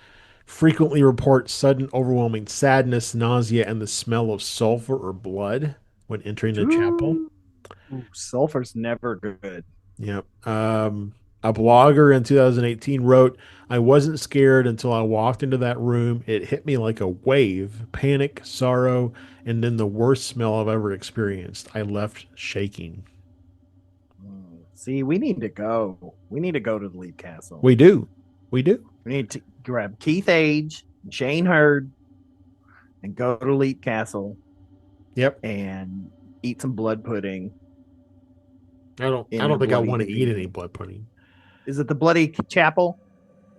frequently report sudden overwhelming sadness, nausea, and the smell of sulfur or blood when entering the chapel. Ooh, sulfur's never good. Yep. A blogger in 2018 wrote, I wasn't scared until I walked into that room. It hit me like a wave, panic, sorrow, and then the worst smell I've ever experienced. I left shaking. See, we need to go. We need to go to the Leap Castle. We do. We do. We need to grab Keith Age, Shane Hurd, and go to Leap Castle Yep. and eat some blood pudding I in the don't think I bloody want to eat any cathedral. blood pudding. Is it the Bloody Chapel?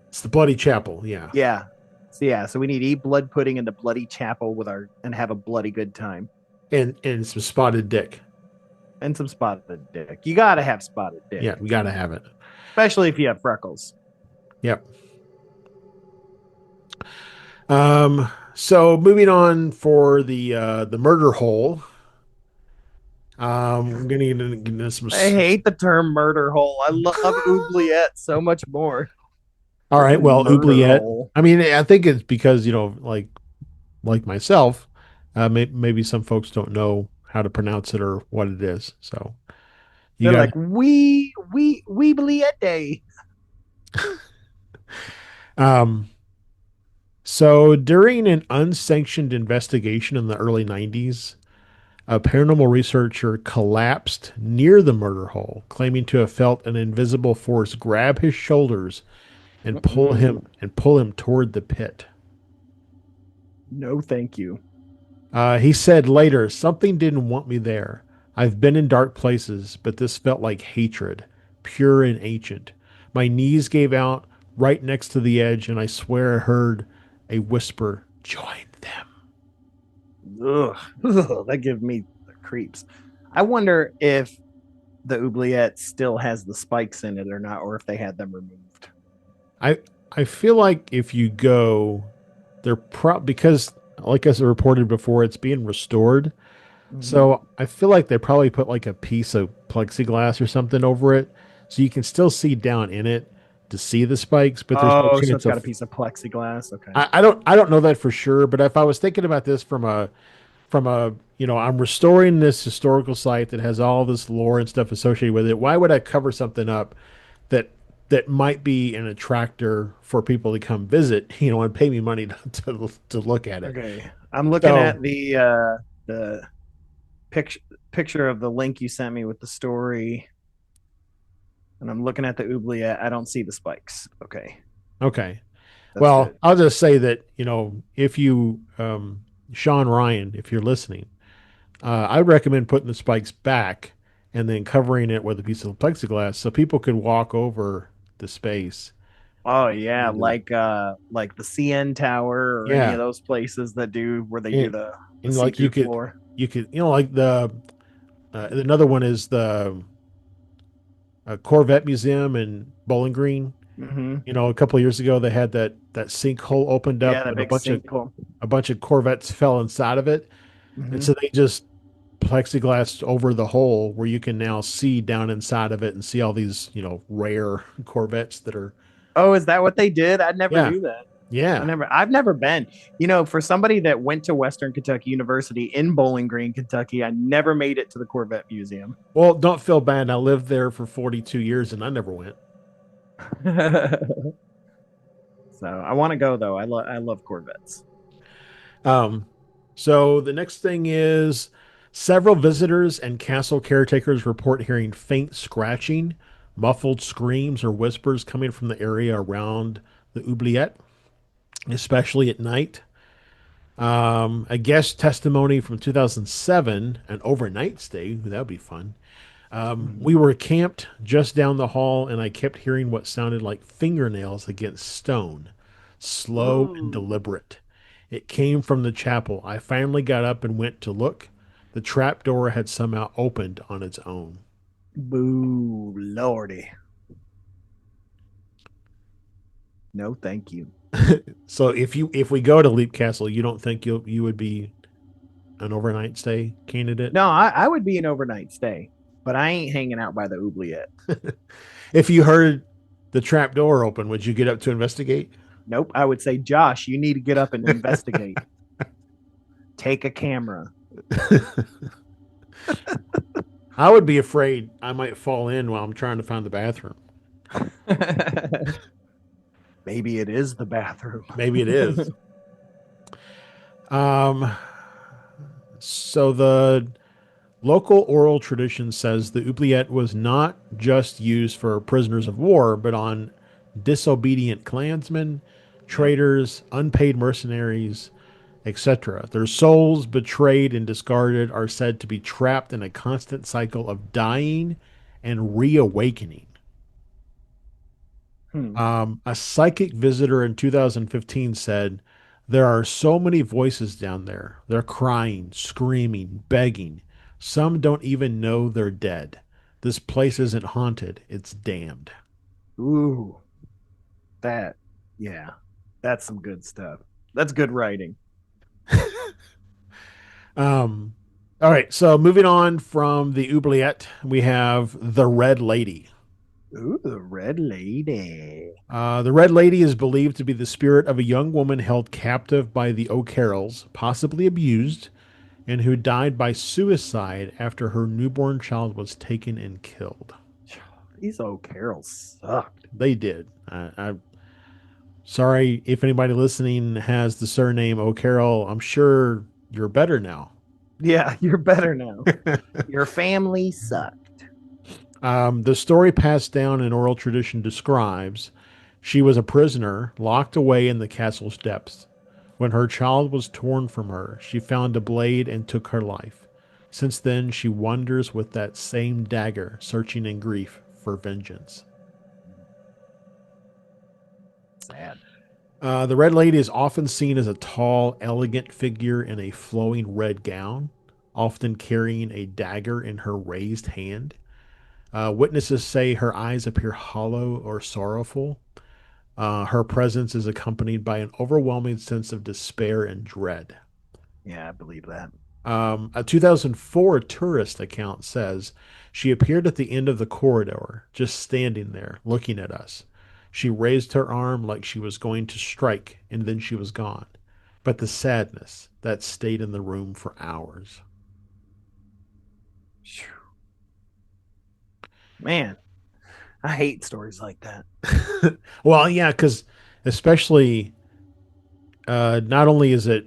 It's the bloody chapel. Yeah. Yeah. So we need to eat blood pudding in the Bloody Chapel and have a bloody good time. And some spotted dick. And some spotted dick. You gotta have spotted dick. Yeah, we got to have it. Especially if you have freckles. Yep. So moving on for the murder hole. I'm gonna get into some. I hate the term murder hole. I love oubliette so much more. All right. Freaking Well, murder oubliette. hole. I mean, I think it's because like myself, maybe some folks don't know how to pronounce it or what it is. So you They're got. like, we oubliette. Um. So during an unsanctioned investigation in the early '90s, a paranormal researcher collapsed near the murder hole, claiming to have felt an invisible force grab his shoulders and Mm-mm. pull him toward the pit. No, thank you. He said later, something didn't want me there. I've been in dark places, but this felt like hatred, pure and ancient. My knees gave out right next to the edge, and I swear I heard a whisper, join them. Ugh, ugh, that gives me the creeps. I wonder if the oubliette still has the spikes in it or not, or if they had them removed. I I feel like if you go, they're because like as I reported before, it's being restored. Hmm. So I feel like they probably put like a piece of plexiglass or something over it, so you can still see down in it to see the spikes, but there's no Oh, so it's chance got a of. piece of plexiglass. Okay. I don't know that for sure, but if I was thinking about this from a I'm restoring this historical site that has all this lore and stuff associated with it. Why would I cover something up that that might be an attractor for people to come visit, and pay me money to look at it? Okay. I'm looking So at the picture picture of the link you sent me with the story, and I'm looking at the oubliette. I don't see the spikes. Okay, okay. that's Well, good. I'll just say that, if you, Sean Ryan, if you're listening, I recommend putting the spikes back and then covering it with a piece of plexiglass so people could walk over the space Oh and see yeah, like the CN Tower or any of yeah. those places that do where they do And, the and see like through floor. you could, like another one is the Corvette Museum in Bowling Green. Hmm. A couple of years ago, they had that sinkhole opened Yeah, up that and big sinkhole. a bunch of Corvettes fell inside of it. And Hmm. so they just plexiglass over the hole where you can now see down inside of it and see all these, rare Corvettes that are, Oh, is that what they did? I never yeah, knew that. yeah. I've never been. For somebody that went to Western Kentucky University in Bowling Green, Kentucky, I never made it to the Corvette Museum. Well, don't feel bad. I lived there for 42 years and I never went. So I want to go though. I love Corvettes. Um, so the next thing is several visitors and castle caretakers report hearing faint scratching, muffled screams or whispers coming from the area around the oubliette, especially at night. A guest testimony from 2007, an overnight stay. That would be fun. We Mhm. were camped just down the hall, and I kept hearing what sounded like fingernails against stone, slow and Ooh, deliberate. It came from the chapel. I finally got up and went to look. The trap door had somehow opened on its own. boo, lordy. No, thank you. So if we go to Leap Castle, you don't think you would be an overnight stay candidate? No, I would be an overnight stay, but I ain't hanging out by the oubliette. If you heard the trap door open, would you get up to investigate? Nope. I would say, Josh, you need to get up and investigate. Take a camera. I would be afraid I might fall in while I'm trying to find the bathroom. Maybe it is the bathroom. Maybe it is. Um, so the local oral tradition says the oubliette was not just used for prisoners of war, but on disobedient clansmen, Yep. traitors, unpaid mercenaries, etc. Their souls, betrayed and discarded, are said to be trapped in a constant cycle of dying and reawakening. Hmm. A psychic visitor in 2015 said, there are so many voices down there. They're crying, screaming, begging. Some don't even know they're dead. This place isn't haunted, it's damned. Ooh, that, yeah, that's some good stuff. That's good writing. Um, all right, so moving on from the oubliette, we have the Red Lady. Ooh, the red lady. The Red Lady is believed to be the spirit of a young woman held captive by the O'Carrolls, possibly abused, and who died by suicide after her newborn child was taken and killed. These old carols sucked. They did. I'm sorry if anybody listening has the surname O'Carroll. I'm sure you're better now. Yeah, you're better now. Your family sucked. The story passed down in oral tradition describes She was a prisoner, locked away in the castle's depths. When her child was torn from her, she found a blade and took her life. Since then, she wanders with that same dagger, searching in grief for vengeance. Sad. The Red Lady is often seen as a tall, elegant figure in a flowing red gown, often carrying a dagger in her raised hand. Witnesses say her eyes appear hollow or sorrowful. Her presence is accompanied by an overwhelming sense of despair and dread. Yeah, I believe that. A 2004 tourist account says she appeared at the end of the corridor, just standing there, looking at us. She raised her arm like she was going to strike, and then she was gone. But the sadness that stayed in the room for hours. Man, I hate stories like that. Well, yeah, because especially not only is it,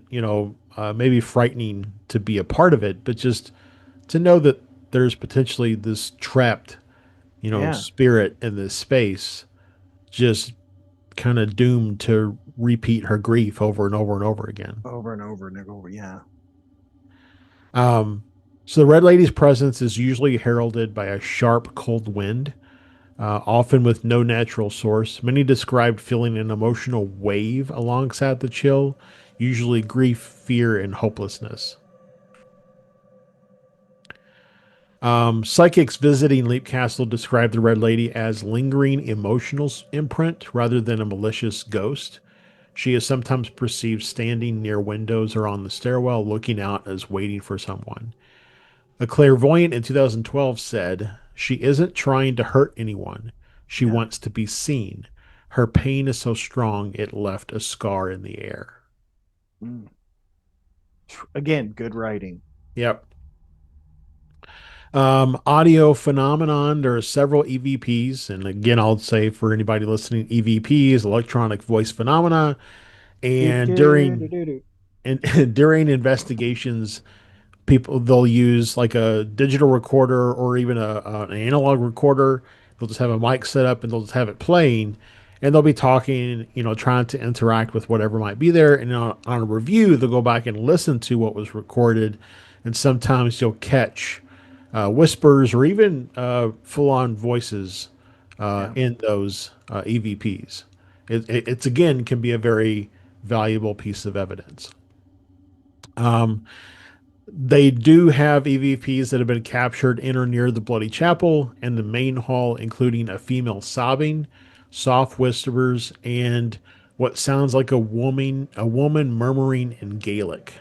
maybe frightening to be a part of it, but just to know that there's potentially this trapped, Yeah, spirit in this space, just kind of doomed to repeat her grief over and over and over again. over and over and over. Yeah, Um, so the Red Lady's presence is usually heralded by a sharp, cold wind, often with no natural source. Many described feeling an emotional wave alongside the chill, usually grief, fear, and hopelessness. Psychics visiting Leap Castle described the Red Lady as lingering emotional imprint rather than a malicious ghost. She is sometimes perceived standing near windows or on the stairwell, looking out as waiting for someone. A clairvoyant in 2012 said, "She isn't trying to hurt anyone. She yeah. wants to be seen. Her pain is so strong it left a scar in the air." Mm. Again, good writing. Yep. Audio phenomenon. There are several EVPs, and again, I'll say for anybody listening, EVPs, electronic voice phenomena, Do, and do, do, do, do. and during investigations, people they'll use like a digital recorder or even an analog recorder. They'll just have a mic set up and they'll just have it playing, and they'll be talking, trying to interact with whatever might be there. And on a review, they'll go back and listen to what was recorded, and sometimes you'll catch whispers or even full-on voices Yeah. in those EVPs. It's again can be a very valuable piece of evidence. Um, they do have EVPs that have been captured in or near the Bloody Chapel and the main hall, including a female sobbing, soft whispers, and what sounds like a woman murmuring in Gaelic.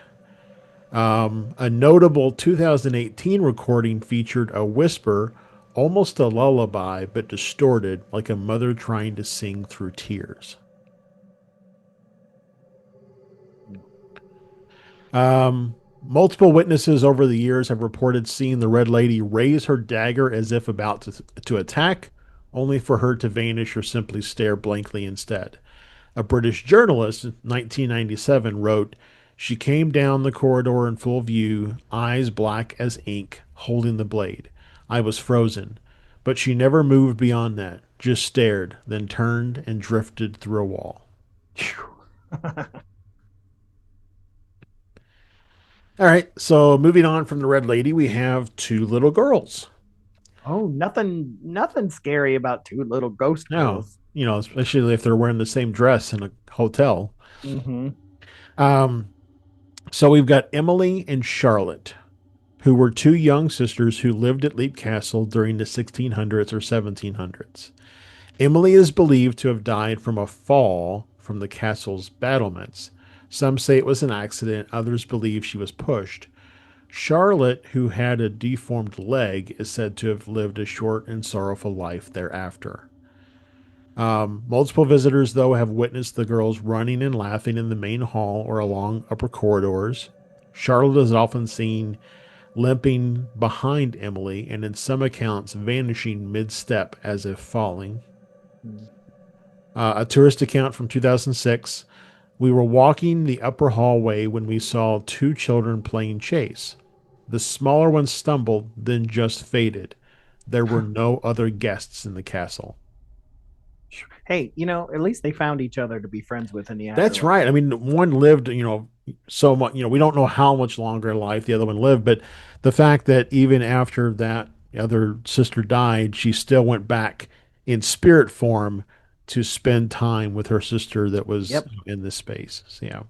A notable 2018 recording featured a whisper, almost a lullaby, but distorted, like a mother trying to sing through tears. Multiple witnesses over the years have reported seeing the Red Lady raise her dagger as if about to attack, only for her to vanish or simply stare blankly instead. A British journalist in 1997 wrote, "She came down the corridor in full view, eyes black as ink, holding the blade. I was frozen, but she never moved beyond that, just stared, then turned and drifted through a wall." All right, so moving on from the Red Lady, we have two little girls. Oh, nothing scary about two little ghost Now, girls. especially if they're wearing the same dress in a hotel. Mm-hmm. Um, so we've got Emily and Charlotte, who were two young sisters who lived at Leap Castle during the 1600s or 1700s. Emily is believed to have died from a fall from the castle's battlements. Some say it was an accident, others believe she was pushed. Charlotte, who had a deformed leg, is said to have lived a short and sorrowful life thereafter. Multiple visitors, though, have witnessed the girls running and laughing in the main hall or along upper corridors. Charlotte is often seen limping behind Emily and, in some accounts, vanishing mid step as if falling. A tourist account from 2006: "We were walking the upper hallway when we saw two children playing chase. The smaller one stumbled, then just faded. There were no other guests in the castle." Hey, at least they found each other to be friends with in the That's afterlife. right. I mean, one lived, so much, we don't know how much longer in life the other one lived, but the fact that even after that other sister died, she still went back in spirit form to spend time with her sister that was Yep, in this space. So, yeah.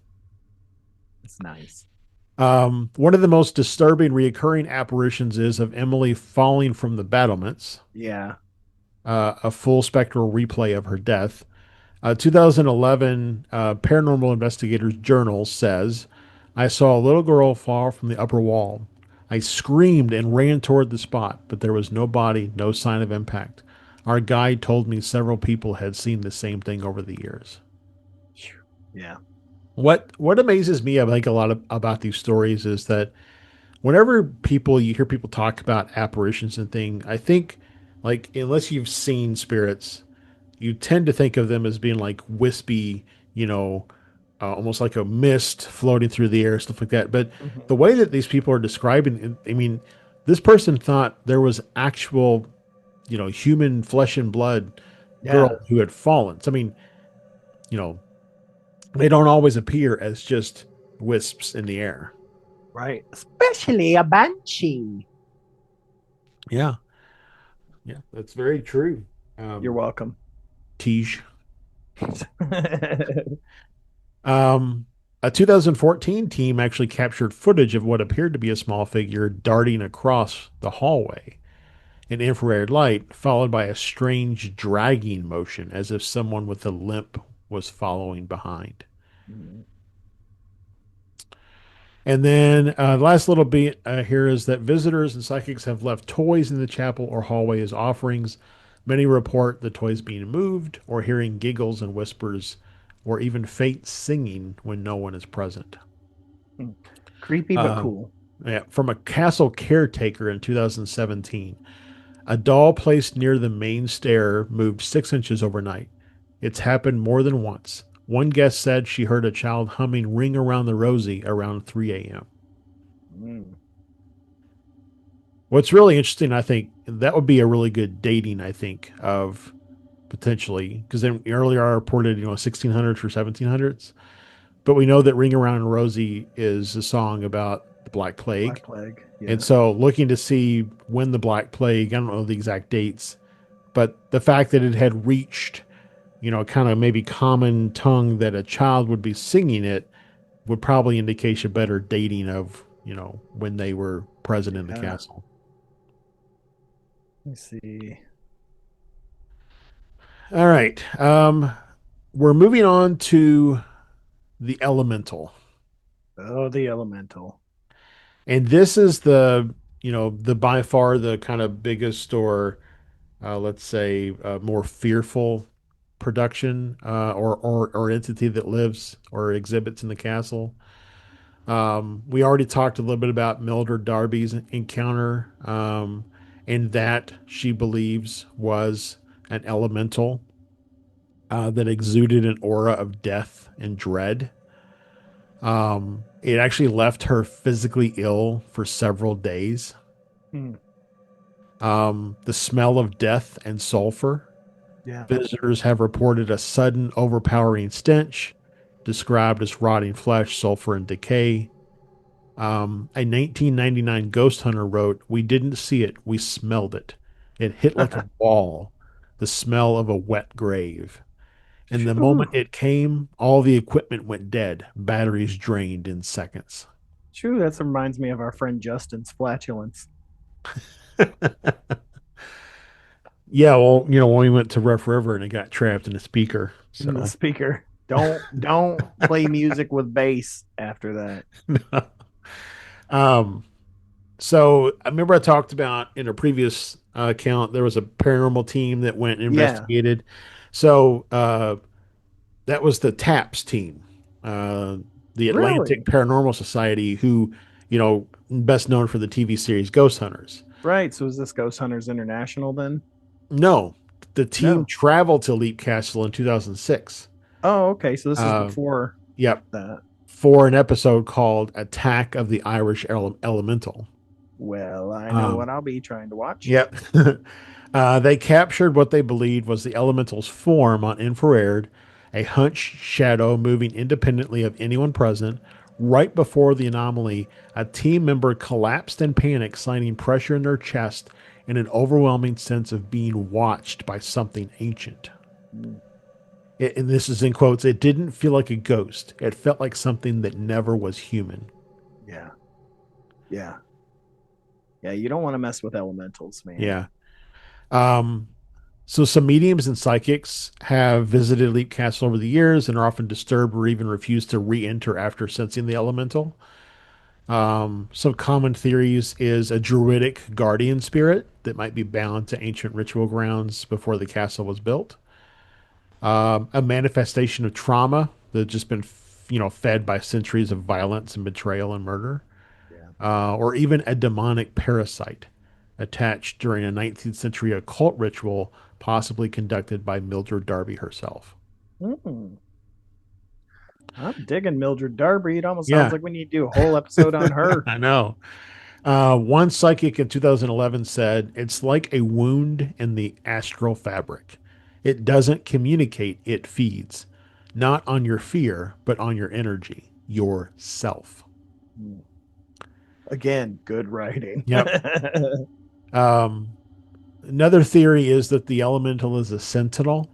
it's nice. One of the most disturbing reoccurring apparitions is of Emily falling from the battlements, Yeah. a full spectral replay of her death. 2011 Paranormal Investigators Journal says, I saw a little girl fall from the upper wall. I screamed and ran toward the spot, but there was no body, no sign of impact. Our guide told me several people had seen the same thing over the years. Yeah. What amazes me, I think, a lot about these stories is that whenever you hear people talk about apparitions and things, I think, like, unless you've seen spirits, you tend to think of them as being like wispy, you know, almost like a mist floating through the air, stuff like that. But Mhm. the way that these people are describing it, I mean, this person thought there was actual, human flesh and blood girl Yeah. who had fallen. So, I mean, you know, they don't always appear as just wisps in the air. Right. Especially a banshee. Yeah, yeah, that's very true. You're Um, welcome. Tige. Um, a 2014 team actually captured footage of what appeared to be a small figure darting across the hallway in infrared light, followed by a strange dragging motion as if someone with a limp was following behind. And then the last little bit here is that visitors and psychics have left toys in the chapel or hallway as offerings. Many report the toys being moved or hearing giggles and whispers or even faint singing when no one is present. Creepy but Um, cool. yeah, from a castle caretaker in 2017, a doll placed near the main stair moved 6 inches overnight. It's happened more than once. One guest said she heard a child humming Ring Around the Rosie around 3 a.m. Mm. What's really interesting, I think, that would be a really good dating, I think, of potentially, because then earlier I reported, 1600s or 1700s, but we know that Ring Around Rosie is a song about the Black Black Plague. Plague. And Yeah. so looking to see when the Black Plague, I don't know the exact dates, but the fact that it had reached, kind of maybe common tongue that a child would be singing it would probably indicate a better dating of, when they were present in the Yeah. castle. Let me see. All right. We're moving on to the elemental. Oh, the elemental. And this is the by far the kind of biggest or let's say more fearful production or entity that lives or exhibits in the castle. We already talked a little bit about Mildred Darby's encounter, and that she believes was an elemental that exuded an aura of death and dread. It actually left her physically ill for several days. Hmm. The smell of death and sulfur. Yeah. Visitors have reported a sudden, overpowering stench, described as rotting flesh, sulfur, and decay. A 1999 ghost hunter wrote, "We didn't see it, we smelled it. It hit like a wall, the smell of a wet grave. And the moment True. it came, all the equipment went dead, batteries drained in seconds." True. That reminds me of our friend Justin's flatulence Yeah, well, when we went to Rough River and it got trapped in a speaker. in the So, speaker. Don't play music with bass after that. um, so I remember I talked about in a previous account there was a paranormal team that went and Yeah. investigated. So that was the TAPS team, uh, the Atlantic Really? Paranormal Society, who best known for the TV series Ghost Hunters. Right. So is this Ghost Hunters International then? No, the team No. traveled to Leap Castle in 2006. Oh, okay. So this is Uh, before yep, that. for an episode called Attack of the Irish Elemental. Well, I know Um, what I'll be trying to watch. yep. They captured what they believed was the elemental's form on infrared, a hunched shadow moving independently of anyone present. Right before the anomaly, a team member collapsed in panic, citing pressure in their chest and an overwhelming sense of being watched by something ancient. Mm, And this is in quotes, it didn't feel like a ghost. It felt like something that never was human. yeah, yeah, yeah. You don't want to mess with elementals, man. Yeah. Um, So some mediums and psychics have visited Leap Castle over the years and are often disturbed or even refuse to re-enter after sensing the elemental. Some common theories is a druidic guardian spirit that might be bound to ancient ritual grounds before the castle was built. A manifestation of trauma that's just been, fed by centuries of violence and betrayal and murder, Yeah. or even a demonic parasite attached during a 19th century occult ritual, possibly conducted by Mildred Darby herself. Mm, I'm digging Mildred Darby. It almost sounds Yeah, like we need to do a whole episode on her. I know. One psychic in 2011 said, "It's like a wound in the astral fabric. It doesn't communicate, it feeds. Not on your fear, but on your energy, yourself." Mm. Again, good writing. Yep. Um, Another theory is that the elemental is a sentinel.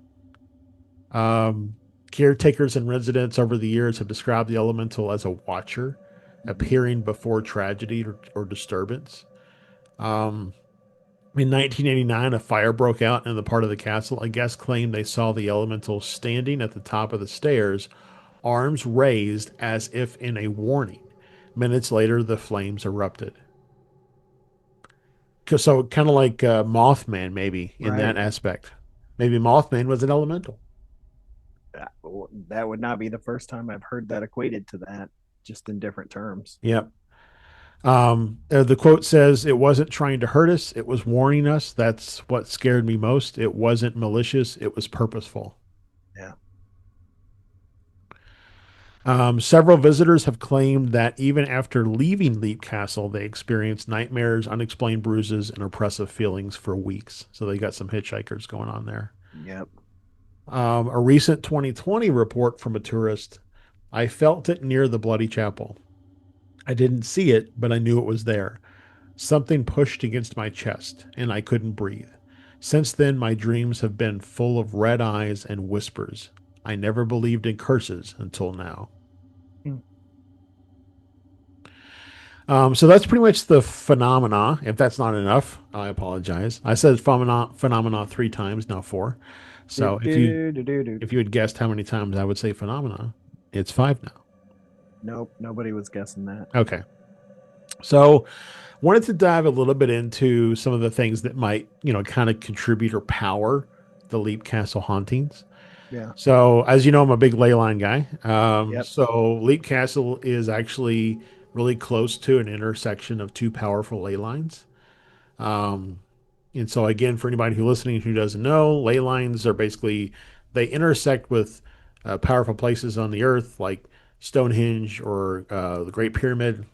Um, Caretakers and residents over the years have described the elemental as a watcher, Mhm. appearing before tragedy or disturbance. Um, in 1989, a fire broke out in the part of the castle. A guest claimed they saw the elemental standing at the top of the stairs, arms raised as if in a warning. Minutes later, the flames erupted. So, kind of like Mothman, maybe in that Right. aspect. Maybe Mothman was an elemental. That would not be the first time I've heard that equated to that, just in different terms. Yep. The quote says, "It wasn't trying to hurt us, it was warning us. That's what scared me most. It wasn't malicious, it was purposeful." Yeah. Several visitors have claimed that even after leaving Leap Castle, they experienced nightmares, unexplained bruises, and oppressive feelings for weeks. So they got some hitchhikers going on there. Yep. A recent 2020 report from a tourist, "I felt it near the Bloody Chapel. I didn't see it, but I knew it was there. Something pushed against my chest, and I couldn't breathe. Since then, my dreams have been full of red eyes and whispers. I never believed in curses until now." Mm. So that's pretty much the phenomena. If that's not enough, I apologize. I said phenomena three times, now four. Do, So if you do, do, do, do. if you had guessed how many times I would say phenomena, it's five now. Nope. Nobody was guessing that. Okay. So wanted to dive a little bit into some of the things that might, kind of contribute or power the Leap Castle hauntings. Yeah. So, as you know, I'm a big ley line guy. Yep. So, Leap Castle is actually really close to an intersection of two powerful ley lines. Um, and so, again, for anybody who listening who doesn't know, ley lines are basically they intersect with powerful places on the earth, like Stonehenge or the Great Pyramid.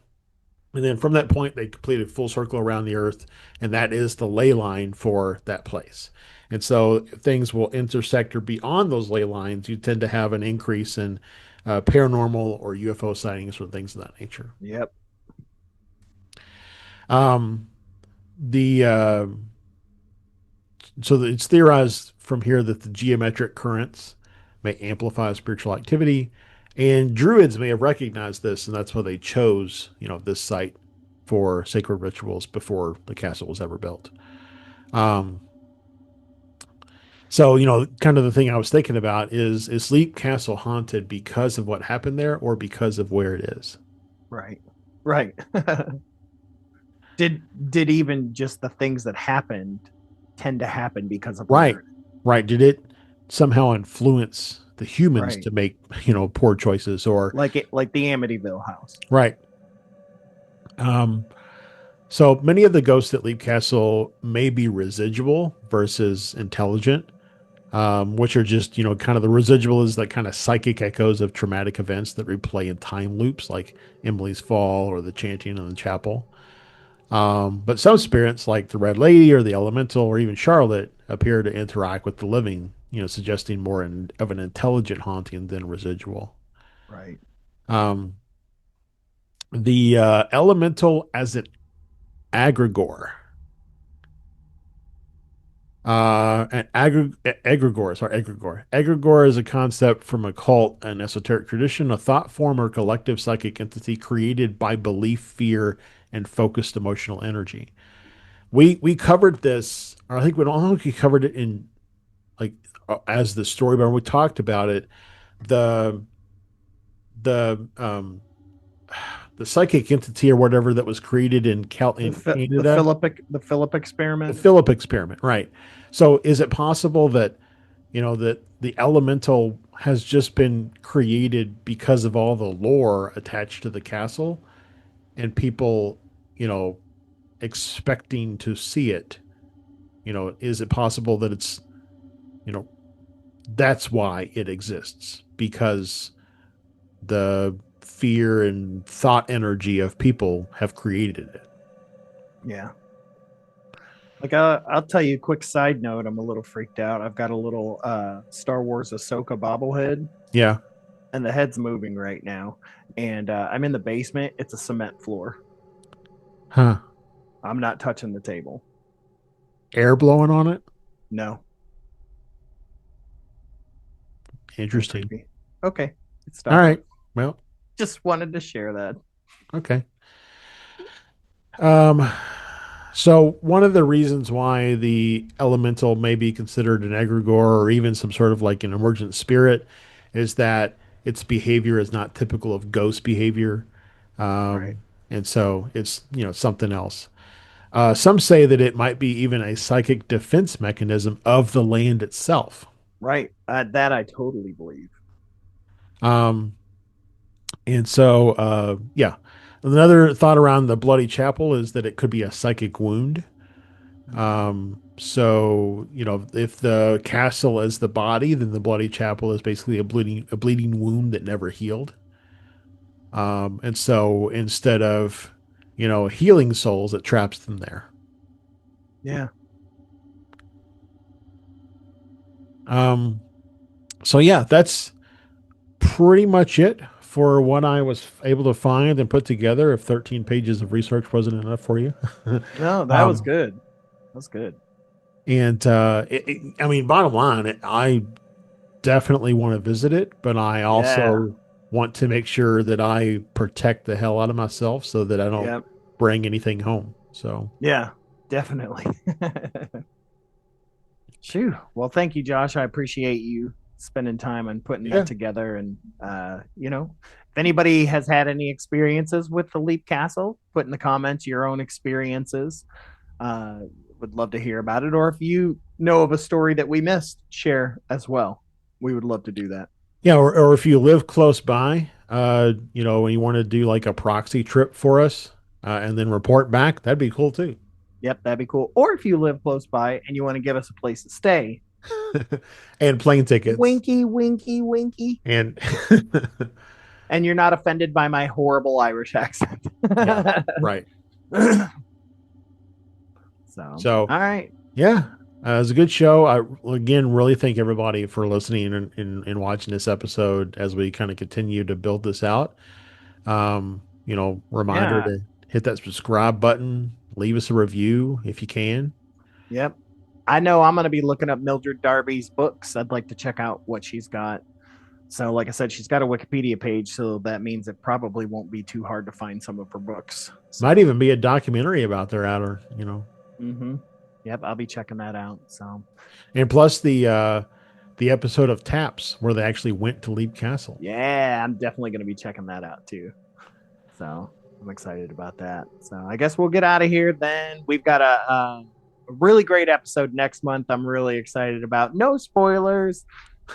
And then from that point, they complete a full circle around the earth, and that is the ley line for that place. And so if things will intersect or beyond those ley lines, you tend to have an increase in paranormal or UFO sightings or things of that nature. Yep. Um, the So it's theorized from here that the geometric currents may amplify spiritual activity, and druids may have recognized this, and that's why they chose, this site for sacred rituals before the castle was ever built. Um, so kind of the thing I was thinking about is Sleep Castle haunted because of what happened there, or because of where it is? Right. Right. did even just the things that happened tend to happen because of Right, where? right. Did it somehow influence the humans Right. to make poor choices, or Like the Amityville house. right? Um, So many of the ghosts at Leap Castle may be residual versus intelligent, which are just, kind of the residual is like kind of psychic echoes of traumatic events that replay in time loops, like Emily's Fall or the chanting in the chapel. But some spirits, like the Red Lady or the Elemental or even Charlotte, appear to interact with the living, suggesting more of an intelligent haunting than residual. Right. Um, the Elemental as an egregore. Egregore, sorry, egregore. Egregore is a concept from a cult and esoteric tradition, a thought form or collective psychic entity created by belief, fear, and focused emotional energy. We covered this, or I don't think we covered it in like as the story, but when we talked about it, the the um the psychic entity or whatever that was created in Canada, The Philip the experiment. Philip experiment, right? So is it possible that that the elemental has just been created because of all the lore attached to the castle and people, you know, expecting to see it? Is it possible that it's, you know, that's why it exists because the fear and thought energy of people have created it? Yeah. Like I'll tell you a quick side note. I'm a little freaked out. I've got a little Star Wars Ahsoka bobblehead, Yeah. and the head's moving right now. And I'm in the basement. It's a cement floor. Huh. I'm not touching the table. Air blowing on it? No, kind of Interesting. creepy. Okay, it All stopped. right. Well, Just wanted to share that. okay. Um, so one of the reasons why the elemental may be considered an egregore or even some sort of like an emergent spirit is that its behavior is not typical of ghost behavior. Right. And so it's, something else. Some say that it might be even a psychic defense mechanism of the land itself. Right. That I totally believe. Um, and so, yeah. Another thought around the bloody chapel is that it could be a psychic wound. Mm. So if the castle is the body, then the bloody chapel is basically a bleeding wound that never healed. And so instead of healing souls, it traps them there. Yeah. Um, so yeah, that's pretty much it for what I was able to find and put together. If 13 pages of research wasn't enough for you, No, that was um, good. That's good. and I mean, bottom line, I definitely want to visit it, but I Yeah. also want to make sure that I protect the hell out of myself so that I don't Yep. bring anything home. So, Yeah. Definitely. Shoo. Well, thank you, Josh. I appreciate you spending time and putting that yeah. together. And, if anybody has had any experiences with the Leap Castle, put in the comments your own experiences. Uh, would love to hear about it. Or if you know of a story that we missed, share as well. We would love to do that. Yeah. Or if you live close by, and you want to do like a proxy trip for us and then report back, that'd be cool too. Yep, that'd be cool. Or if you live close by and you want to give us a place to stay, And plane tickets. winky, winky, winky. And And you're not offended by my horrible Irish accent. yeah, right. So, So, all right. yeah, it was a good show. I again really thank everybody for listening and watching this episode as we kind of continue to build this out. Reminder Yeah. to hit that subscribe button, leave us a review if you can. Yep. I know I'm going to be looking up Mildred Darby's books. I'd like to check out what she's got. So, like I said, she's got a Wikipedia page, so that means it probably won't be too hard to find some of her books. Might So, even be a documentary about their outer, mm-hmm. Yep, I'll be checking that out. So, and plus the episode of Taps where they actually went to Leap Castle. yeah, I'm definitely going to be checking that out too. So, I'm excited about that. So, I guess we'll get out of here then. We've got a really great episode next month. I'm really excited about. No spoilers,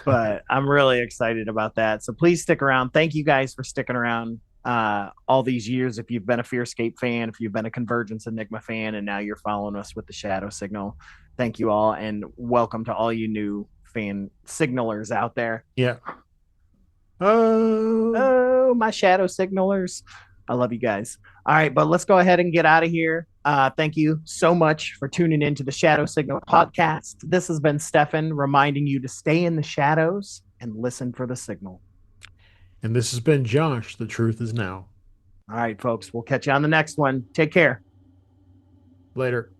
but I'm really excited about that. So please stick around. Thank you guys for sticking around all these years. If you've been a Fearscape fan, if you've been a Convergence Enigma fan, and now you're following us with the Shadow Signal, thank you all, and welcome to all you new fan signalers out there. Yeah. Oh. Oh, my Shadow Signalers. I love you guys. All right, but let's go ahead and get out of here. Thank you so much for tuning in to the Shadow Signal podcast. This has been Stefan reminding you to stay in the shadows and listen for the signal. And this has been Josh. The truth is now. All right, folks, we'll catch you on the next one. Take care. Later.